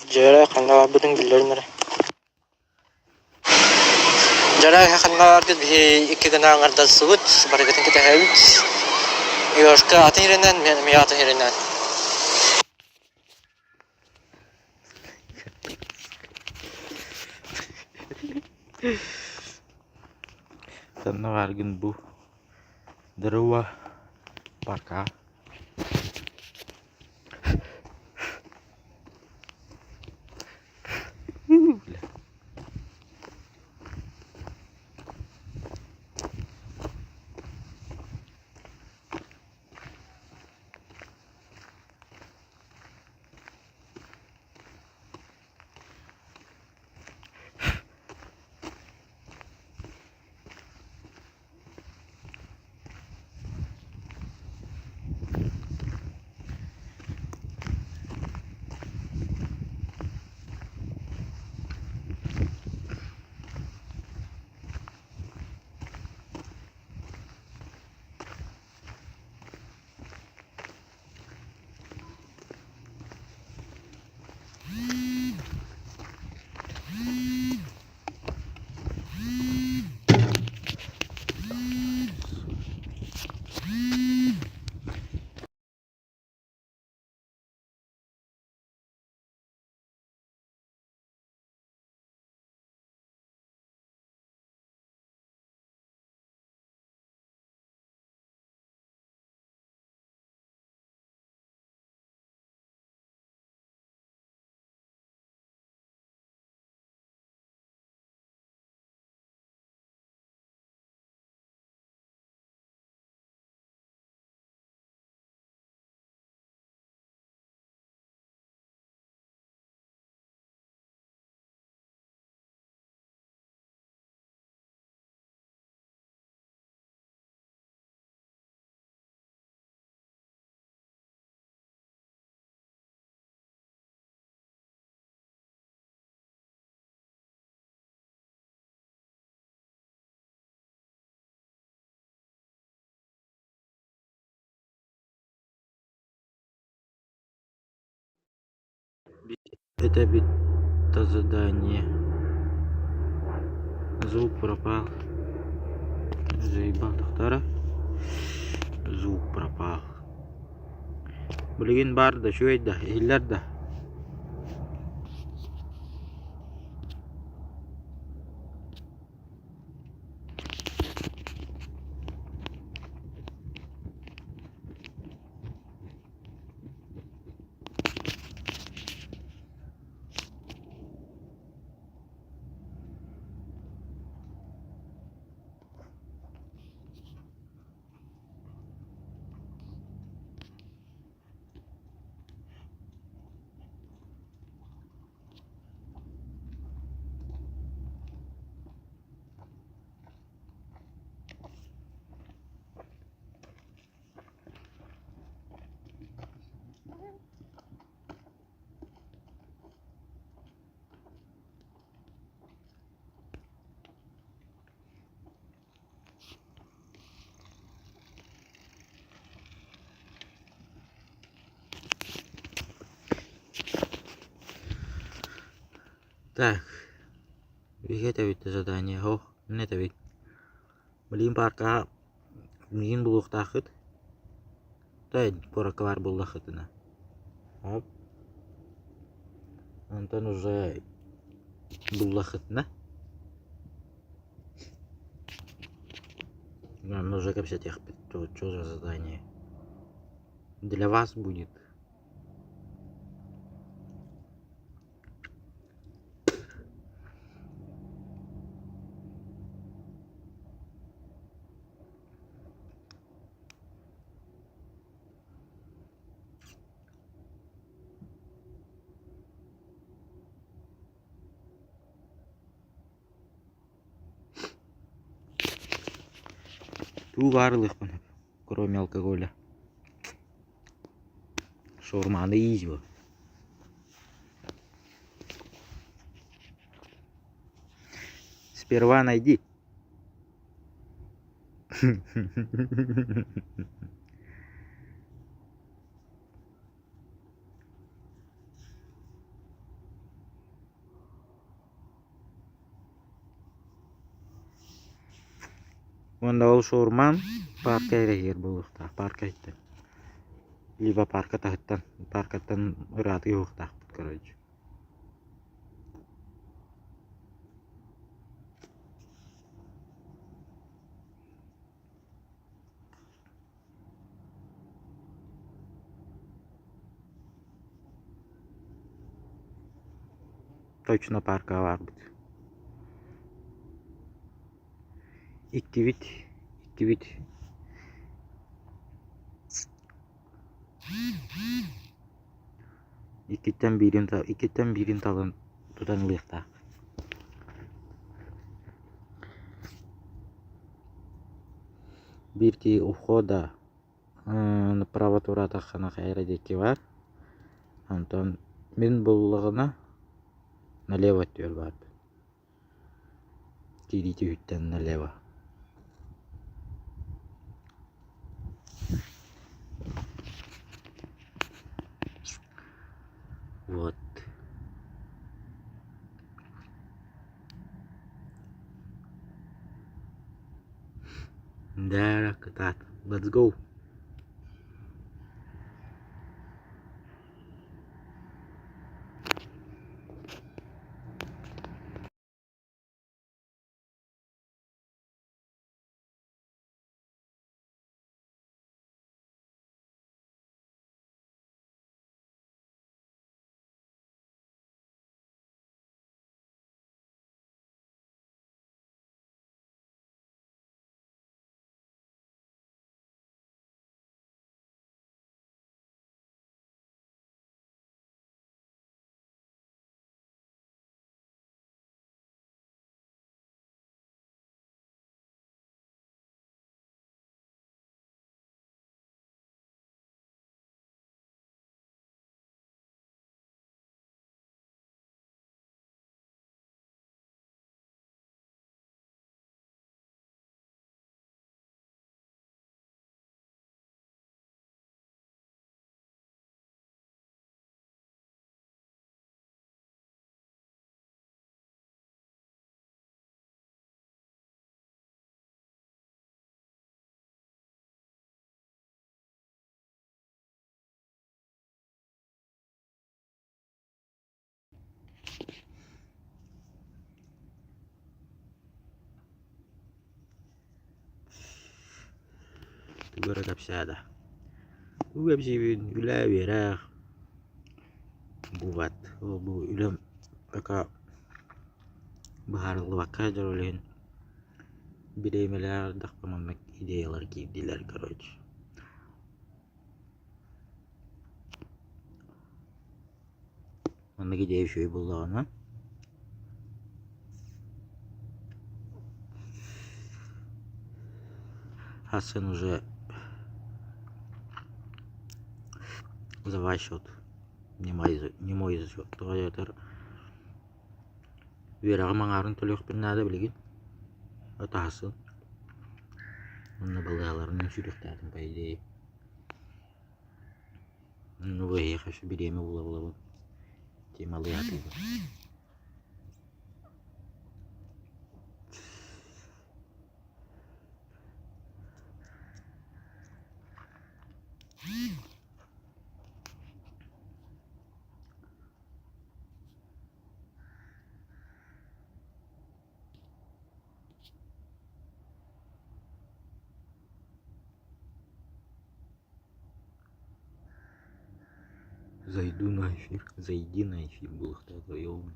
Jara kalau abutin gilir nara. Jara kalau abutin bi ikigana ngarda suut sebagai kita heaven. Yo ska atirinan mi atirinan. Tanah wargin bu. Deruah paka. Это бета задание. Звук пропал. Заебал Тахтара. Звук пропал. Блин, барда, что это? Хилларда. Так. Үйге тәбетті задание. Ох, не тәбет. Білейін парка миын бұлықтақыт. Тәйін порака бар бұлдақытына. Ап. Антон уже бұлдақытына. Нам уже капсет их. Что за задание? Для вас будет. Ту барлық, кроме алкоголя. Шаурманы изю. Сперва найди. Онда ол шаурман парка ерегер болуқта. Парка етті. Либо парка тағыттан. Паркаттан ұраты еуқтақ бұд, короче. Точно парка var бұд. İki bit. İkiden birin talın tutanılıqta. Birki ухода направо турата хана хайрадеки бар. Антон мен боллығына налево төр бар. Кирите үттен налево. Вот. Да, так, let's go. Tugara kapsada. Uga bisibin ula wera buat. Oh bu ulam aka bahar lwaka jarolin. Bidemeler dak pamamak idealar gidiler короче. Mana gidiyor şey bulduğuna. Hasan уже за ваш счет. Не мой счет. Тоятер. Вера маңарын төлөк бір нада білген. Атасы. Оны балаларының жүректәдім по идее. Ну, выехавши береме була. Темалы атылды. Зайди на эфир был кто-то, ё-моё.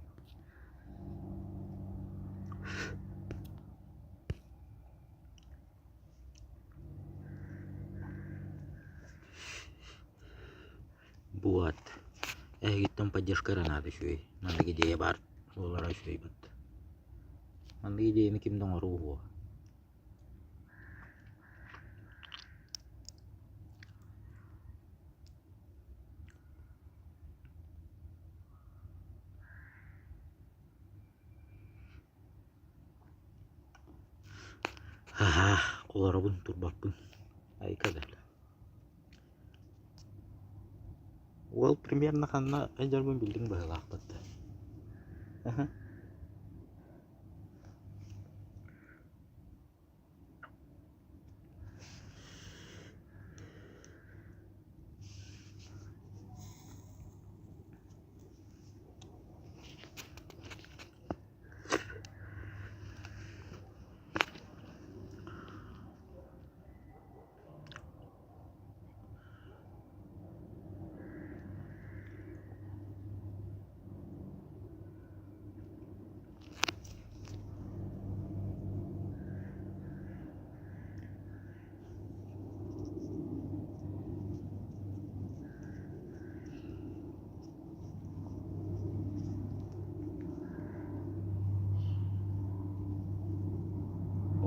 Buat gitu поддержка надо cuy. Mana gede bar. Solar cuy bat. Mana gede mikim dong ruho. Haha, keluar pun turbak pun. Ay kada. Well, примерно karena ajar pun building bahasa lapat. Haha.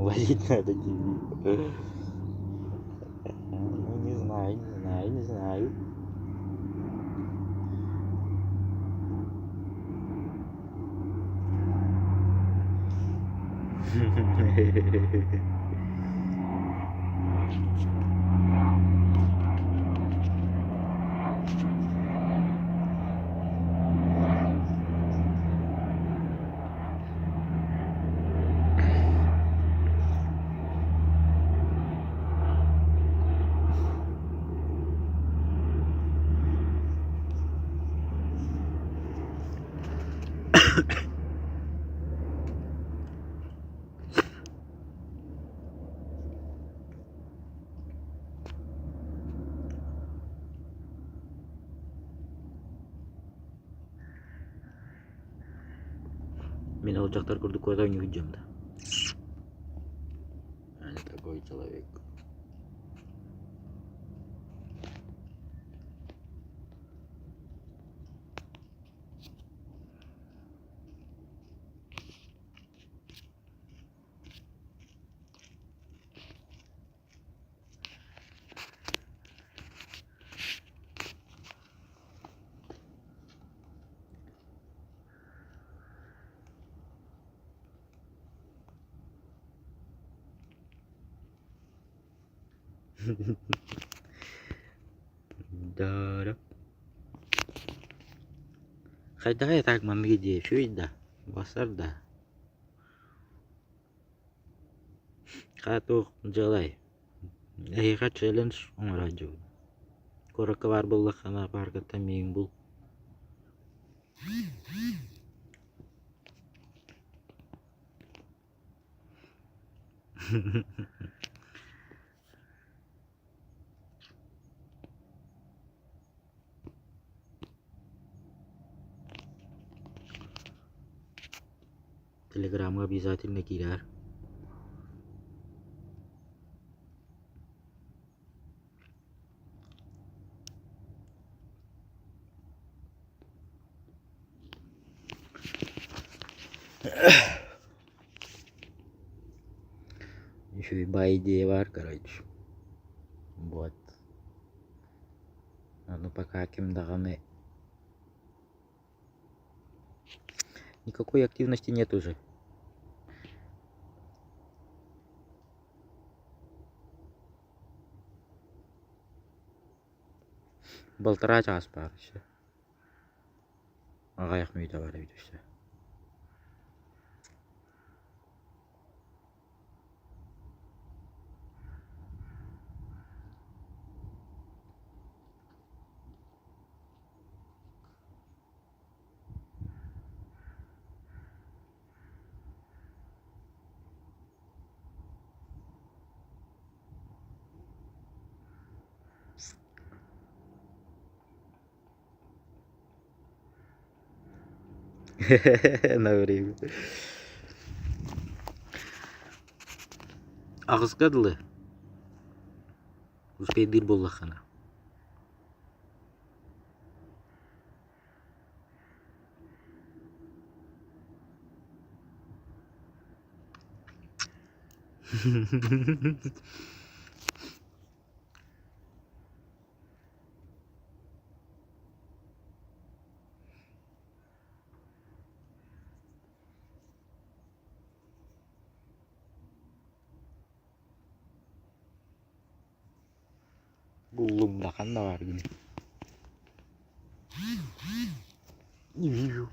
Валить надо тебе. Ну, не знаю. Меня ucaklar kurduk kota hujam dah. Ada такой человек. Да. Хайдай так мамиге шуй да. Басар да. Кату жалай. Эйга челлендж оңраджу. Коракка бар буллахана парката мең бул. Телеграмга обязательно кидar. Еще и идея бар, короче. Вот. Ну пока кем даганы. Никакой активности нет уже. Полтора час бар все. Ағаяқ мүйді бар все. Ne vereyim? Ağız kadılı. Uzkay dir bollakana. Bullum da kan da var gini. Yuh.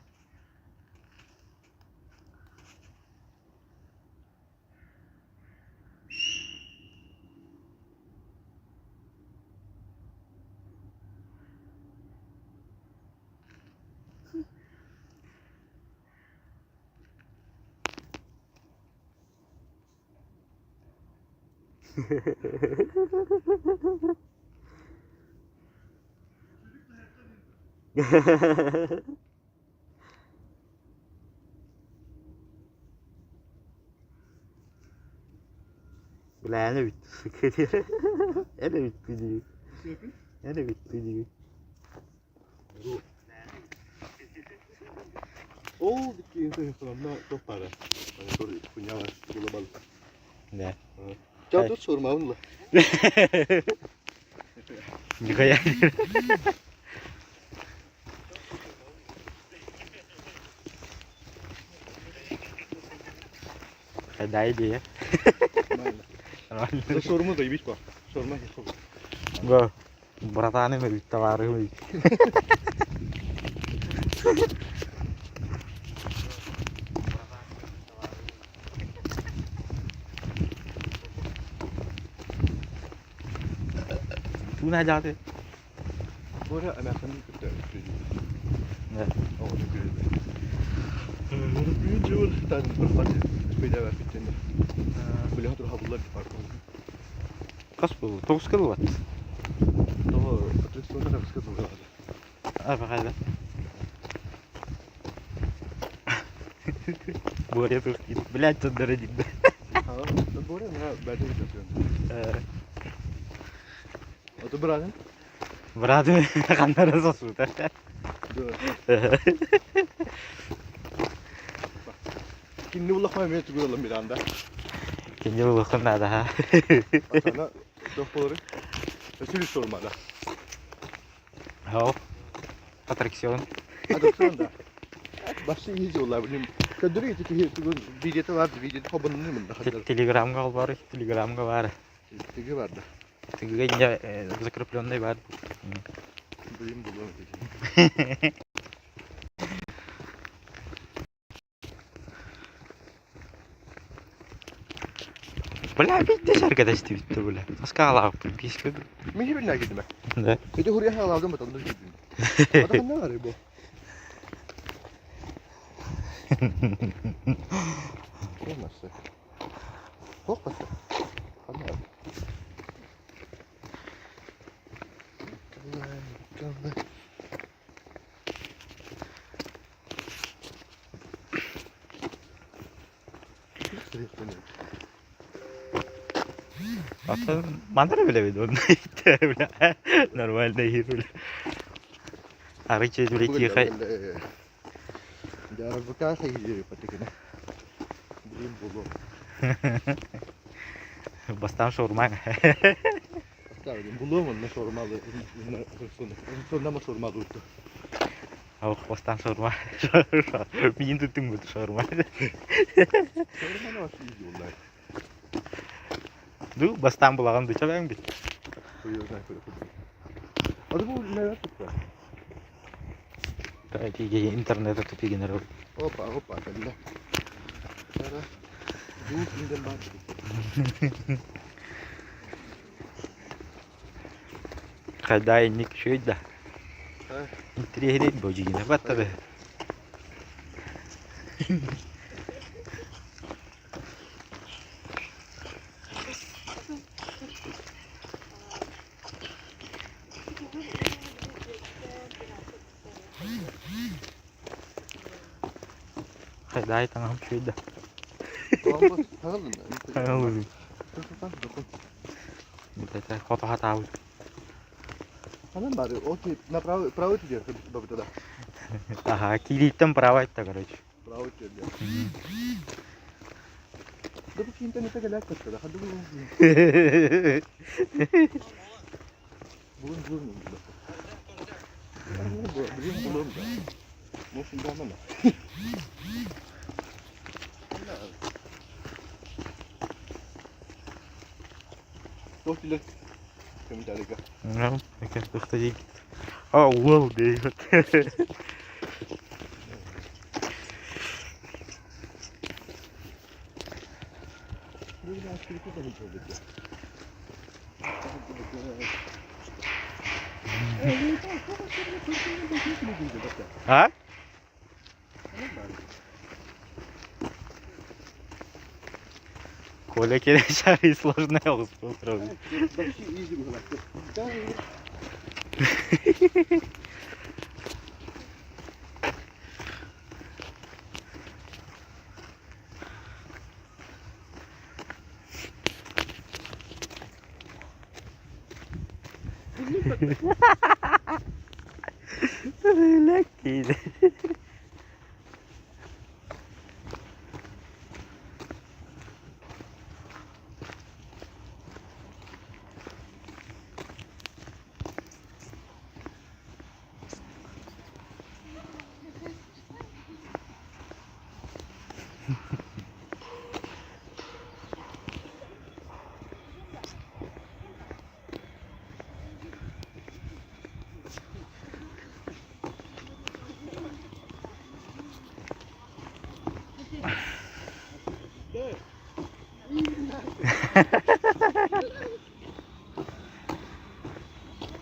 Ulan ne bitti sıkıyor. Ele bitti diyor. Ele bitti diyor. Oh, bikin selama para. Sorry, punya mas global. Ne? Jauh tuh sormaun lah. Juga ya. Kadai dia. Mana? Sorma da ibis pak. Sorma hiç yok. Gua beratane mah ditawari mah. Tuna जाते Bora Amerikan itu Ya. Oh, itu. Jujur, dan berfat sepeda var bittiğinde. Böyle hatır havlular var. Kaç bu? 9 kilowatt. Daha atraksiyonda da kısa var. Apa kayda? Buraya tuh блядь, тут дорогих. Ha, Bora ne? Ben de yapıyorum. O da bırakın. Брат, қандай сосуда. Şimdi bu lafı mevcut olalım bir anda. Kenja ulukun ada ha. Atana doktoru. Sürü sormalı. Oh. Atraksiyon. Atraksiyon da. Başka iyice olay benim. Kadro itu ki videoda vardı. Videoda haberini mi daha? Telegramga al бар, Telegramga бар. Tigi vardı. Тегенде закрепленный бар. Duyayım bulamadım. Бля, видишь, arkadaş tweet'te bля. Maskala подписка. Mihri bir nerede mi? Да. Bir de hurya halavdan vatandaş gidiyor. Adam ne var ya bu? Olmazsa. Korkmasın. Hadi abi. Ata mana bile video işte bile. Normalde iyi bile. Arıcı bile kiyakay. Jarang bekas aja patiknya. Belum belum. Bastan sorma. Tabii belum ne sormalı. Sonra mı sormalı oldu? Oh, bastan sorma. Biyin tuttum bu sorma. Sorma nasıl iyi olay. Du bastan bulağın dıça ben bir. Buyurun böyle. Adı bu ne tuttu? Belki internete tutup general. Hoppa hoppa kalla. Sana yut inden bak. Когда ник шуй да. Ha? Интересно божигина. Вот это. Daha tamam şöyle. Tamam bak. Tanıdın da. Tanıdın. Dokun. Burada foto hata oldu. Анан бары, окей, направо тебе, бабы туда. Ага, килиттен права это, короче. Право тебе. Да почему интернет так ляг тогда? Ходу. Бун. Блин, булом да. Мусин да мана. Тохтиле. Комментарийка. Ну, как что есть. А, уол, дает. А? Коля Кирячарий сложная устройство. Легкий.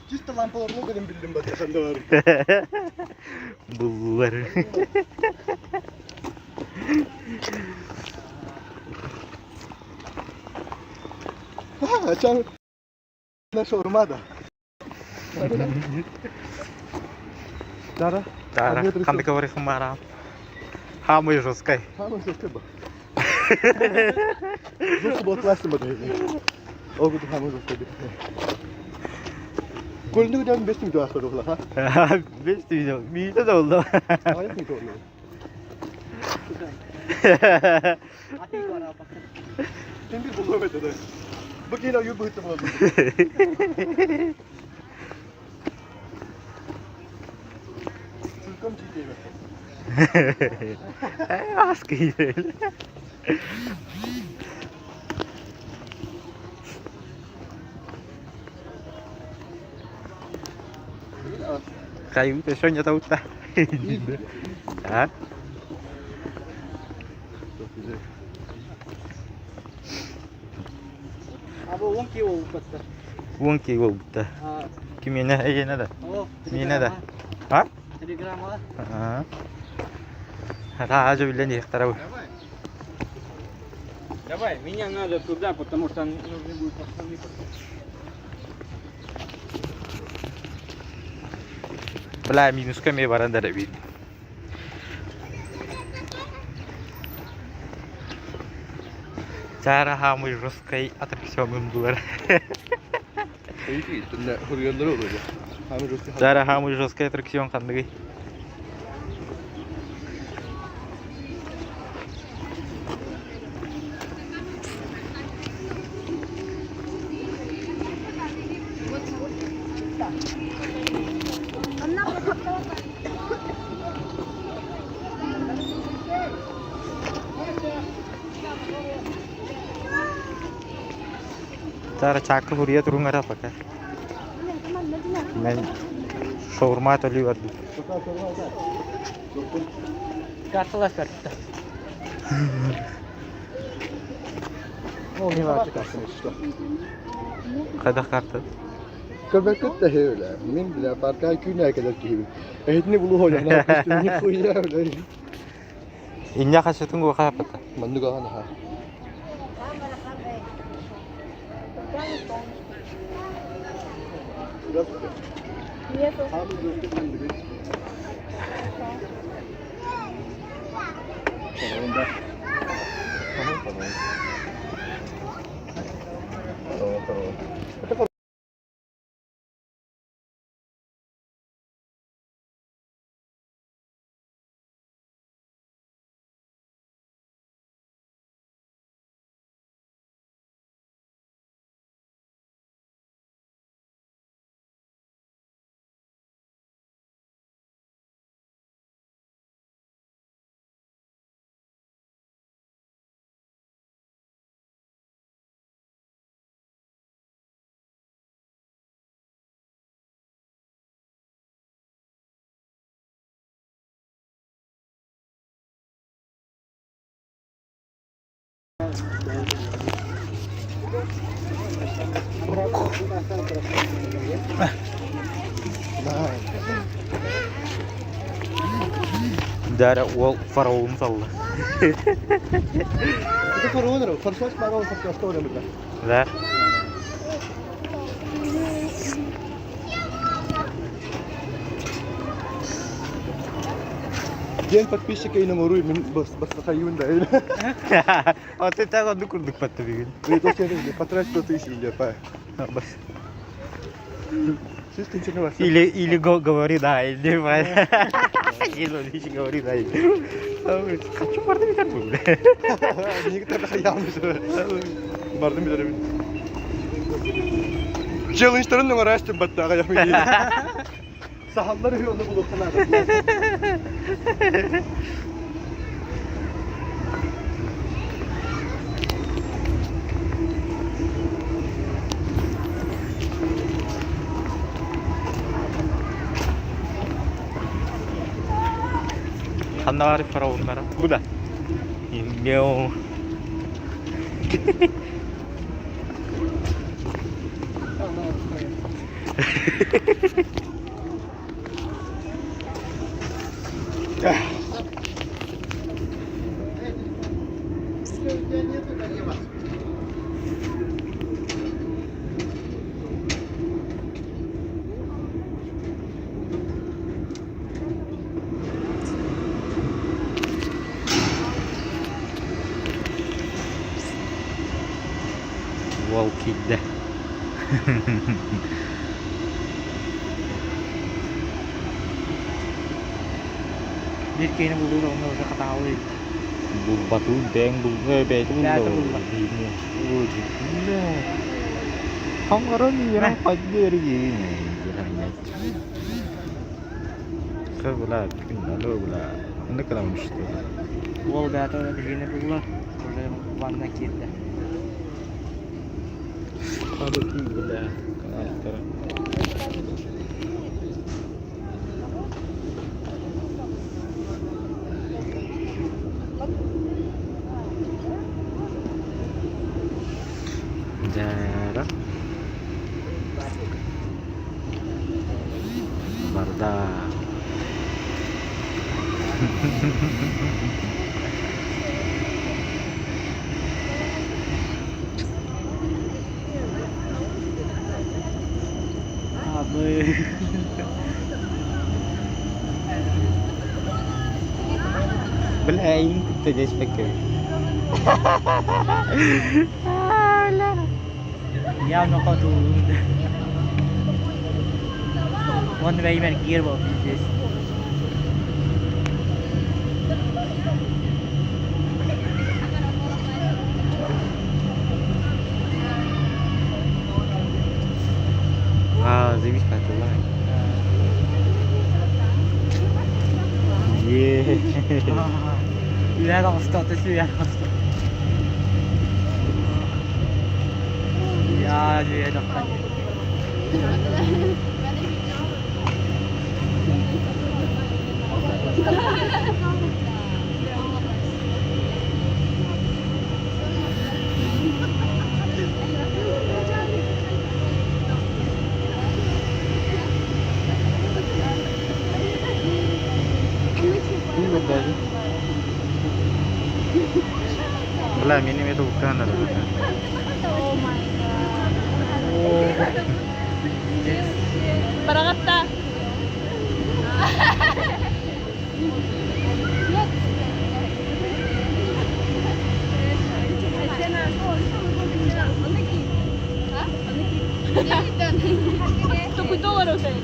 Чисто лампаларını benim bildim bak sen de var. Bullar. Ha, çan. Naša urmada. Dara. Тара, қандай говорихым бара. Хамы жесткой. Tamam çok ba. Nasıl botlarsın bana öyle. O kadar hamur oldu. Golünü de beş mi doğar sonra ha? Beş milyon. Milyon da oldu. Ayak mı doğru? Sen bir bulamadın da. Bak yine yurt boyutu buldum. Türk'üm çiğdeyim. Az kıydı. Kayu itu soalnya tahu tak? Hah? Çok güzel. Abi 10 kilo battı. Uang kilo buta. Ha. Kimine aja nada. Oh, Mina dah. Ha? 3 gram ha. Ha. Раджу блин их второго. Давай, меня надо туда, потому что нужны будут основные. Бля, минуска me baranda da bin. Cara hamur ruskai atraksiyon bular. İyi, ne hırgınları oluyor. Hamur olsun. Cara hamur ruskai atraksiyon kandıgı. Cara cakep huriya turun ada apa kan? Men shawarma tali vardı. Kartlar kartlar. O ne var çıkarsın işte. Kadah kartı. Kabakut da öyle. Min bile parka küne kadar gibi. Ehni bulu hoca ne yapıyorsun? Koyuyor öyle. İnya kasutun gua apa ta? Mandu kan ha. Нету. Hamur olsun. Onda. Tamam. Dara ol faraoğum salla. Itu faraon loh, farsos faraon farsos tuh udah betul. Ve Gen подписчики inamuruy min basta kayo da. o sen onu kurduk patta bir gün. Это все люди, потратить 100 тысяч где па. Bas. Siz tinçene var. Или говори да, или или hiç говори да. Kaçım vardı bir tane böyle. Niye kadar kayağımız. Bardım bir tane. Challenge'ların da araştırdım batta kayağımı. Sahanları yolda bulutlar. Handavari faraonlara. Bu da. Yo. Волки-да. Biết kia nó bù đâu rồi ra tao đi. Bu batu đen bu be itu bu. Không có gì nó phải gì gì. Kıvıla, kıvıla, kıvıla. Ne kadarmıştı? Vol bata da dizine bula. Orada vanna gitti. Abi kıvıla. Jarak. Barda. Abi. Belain kita jadi speaker. Ya nó có tù. One way man gearbox is. Ah, Zivis kata lain. Yeah. Ya kan start itu ya. Ya dia dapat. Ini tadi. Belum ini itu bukan ada. Oh my god. Para kata. Ito po ito ano sa'yo.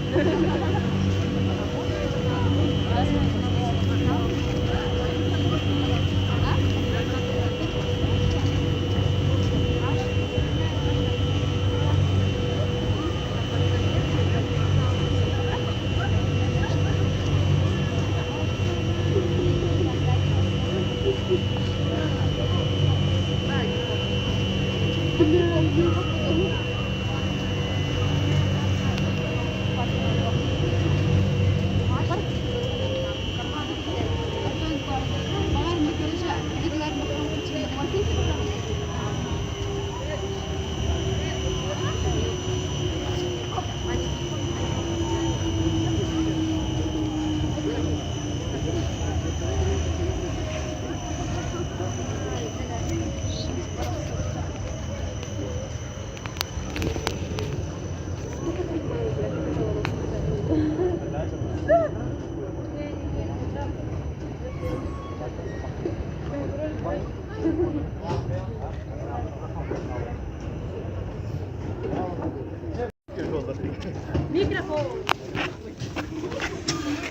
Mikrofon.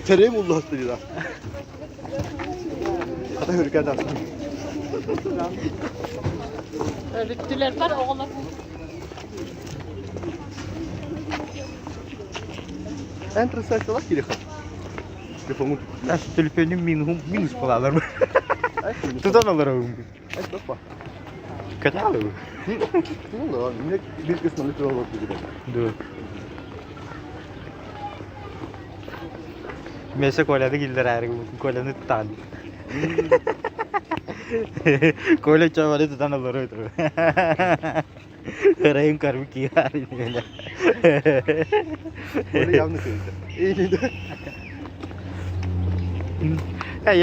Tereyi mi oldu hastayla? Hatta hürriyet aslında. Rüttüler var oğlum. Enteresan şeyler geliyor. Telefonum. Telefonum minus pulalar mı? Tutan alır oğlum. Ay bak. Kaç alır? Ne oldu lan? Yine bir kısmı litre olmak gibi. Dur. Mesela kolada gildir her gün. Kolanı tutan. Kola çabalı tutan alır öyle. Karayım karımı kiyar. Böyle yanlış oldu. İyi de.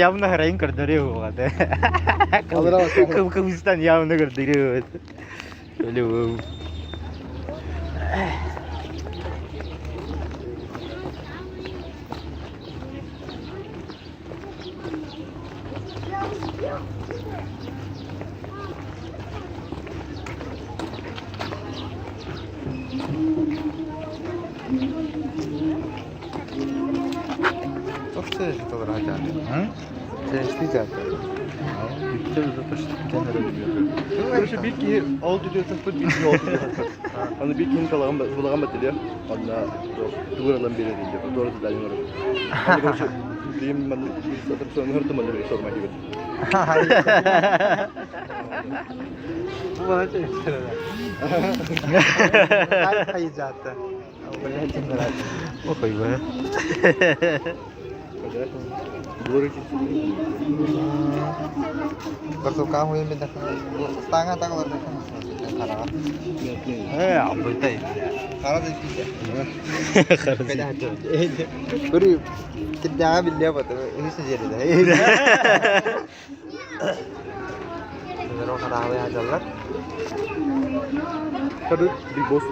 Явно хрень कर दे रहे हो बात है कब कब istan явно कर दे रहे हो चलो Çok sesli olur hocam. Hı? Sesli zaten. Bütün Görüşü bir ki oldu diyor sıfır bir ki oldu diyor. Hani bir kinin kulağım batırıyor. Onunla duvarlan biri diyor. Doğru da dalıyor. Hani görüşü diyeyim ben bir satır sonra hırtım onu bir sormak gibi. Bu bana şey istiyor. Hayır zaten. Böyle kimler var? O koy be. Doğru ki. Bersuka hujan beda setengah tak keluar kan? Apa itu? Kalau di sini. Beda aja. Beri tidak ambil dia apa tuh? Ini sendiri dah. Kalau karawe adalah. Kadın bir boss.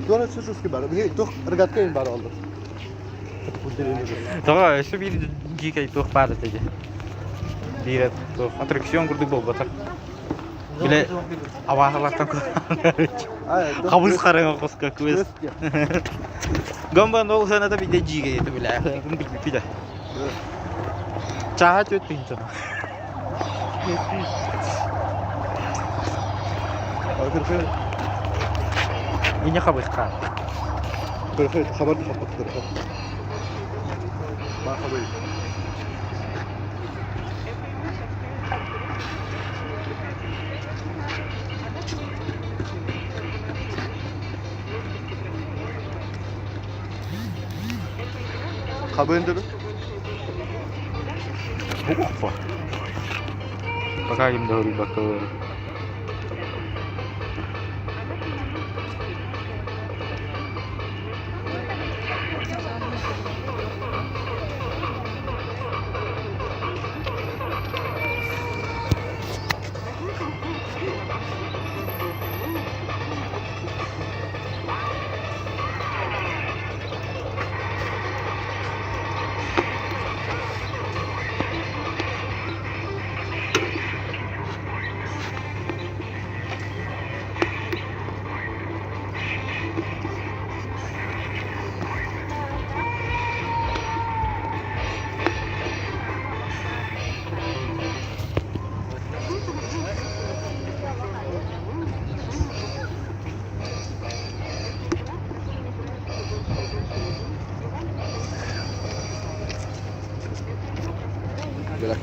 Doğru sözsüz ki bari. Bir çok regatkayım bari oldu. Bu derine göre. Tamam, şu bir jika itu pada saja. Dia tuh atraksiyon kurduk bu batak. Bile awal-awaltan kabus sekarang aku suka kuis. Gambar nol sana tapi dia jika itu bile. Bir de. Çahat ötün sana. Arkadaşlar Ini kabus kan. perfect haber kapattı. Bak haberi. Haberin de Bu apa? Bakayım doğru bakıyorum. Görek.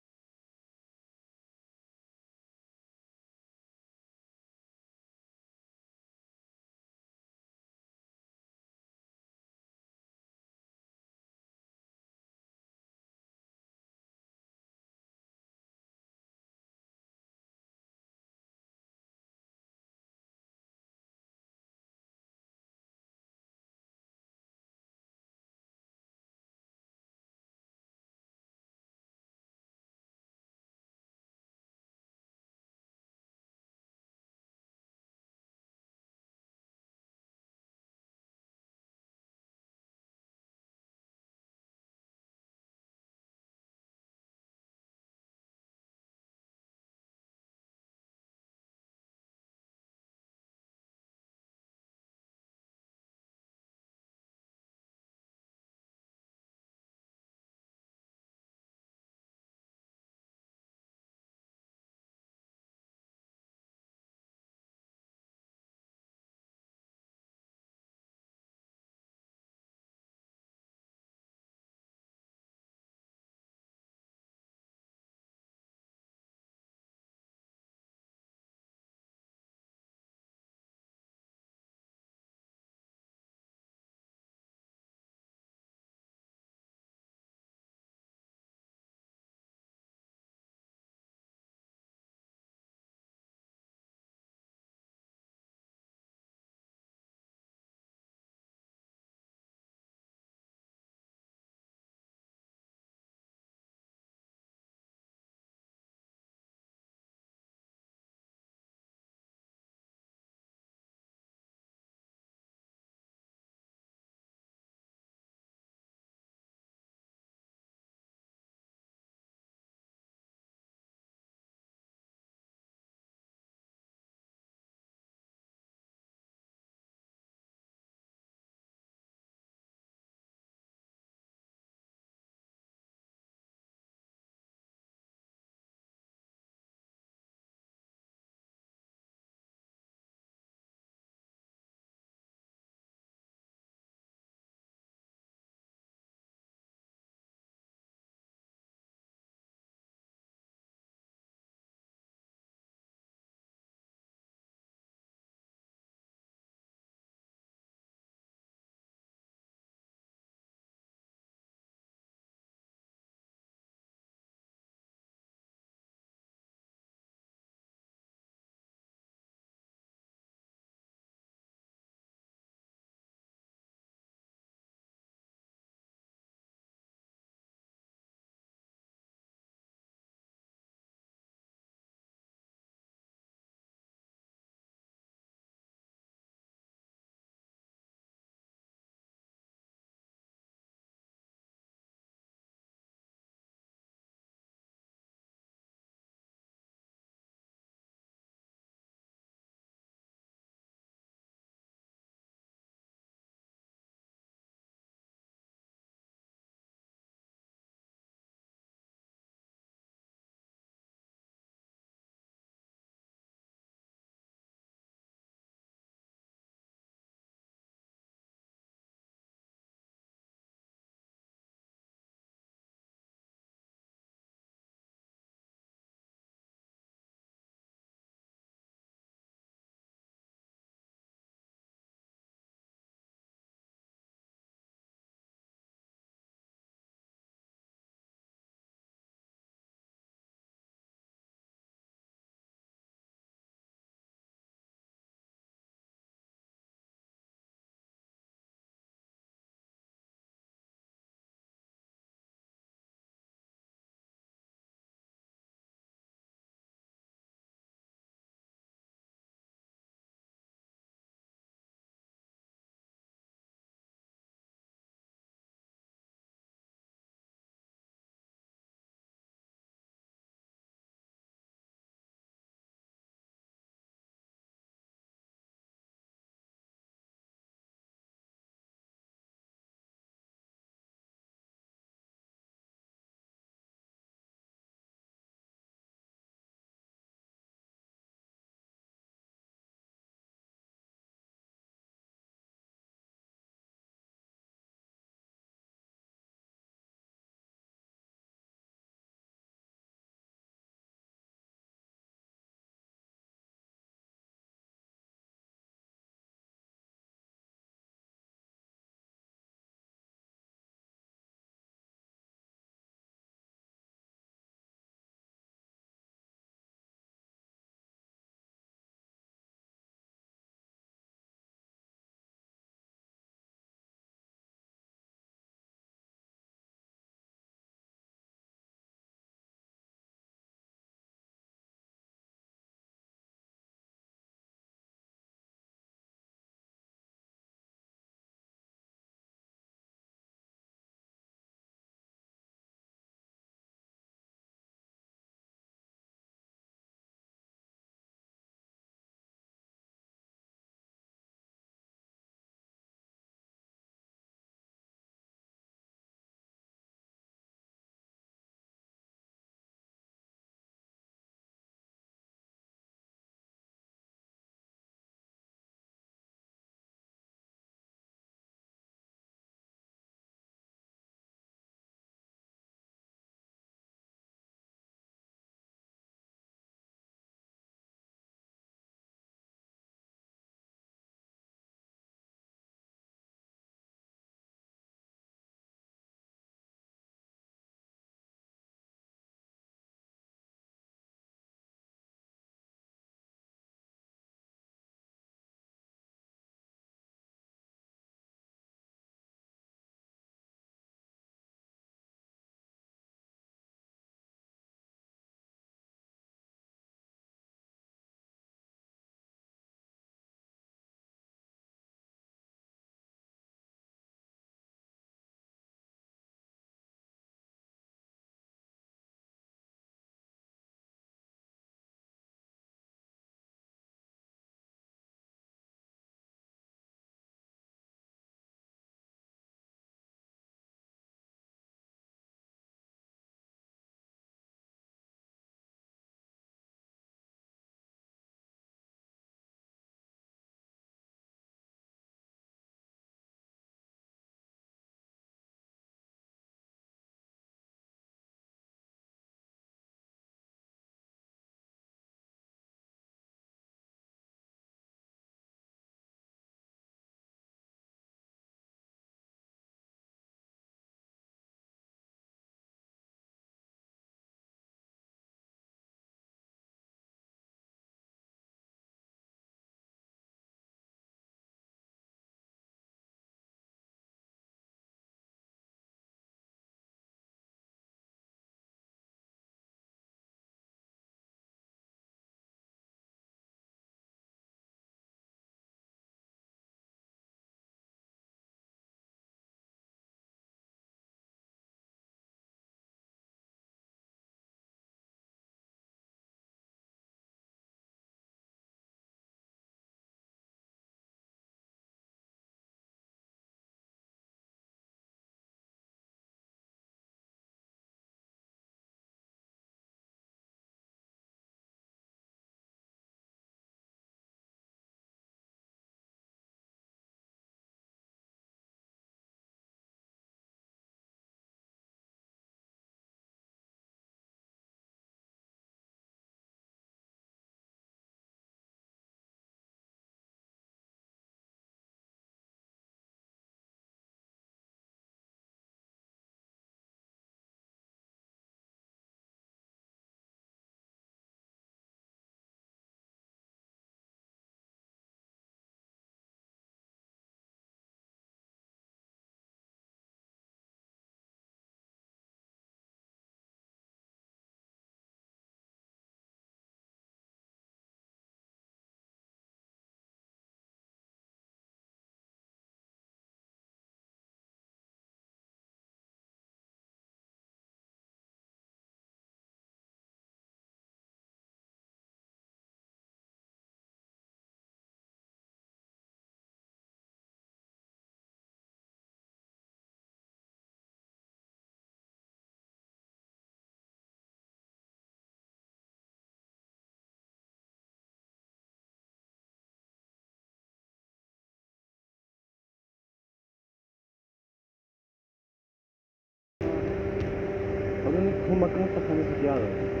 Onun kummakını takanı tutuyor.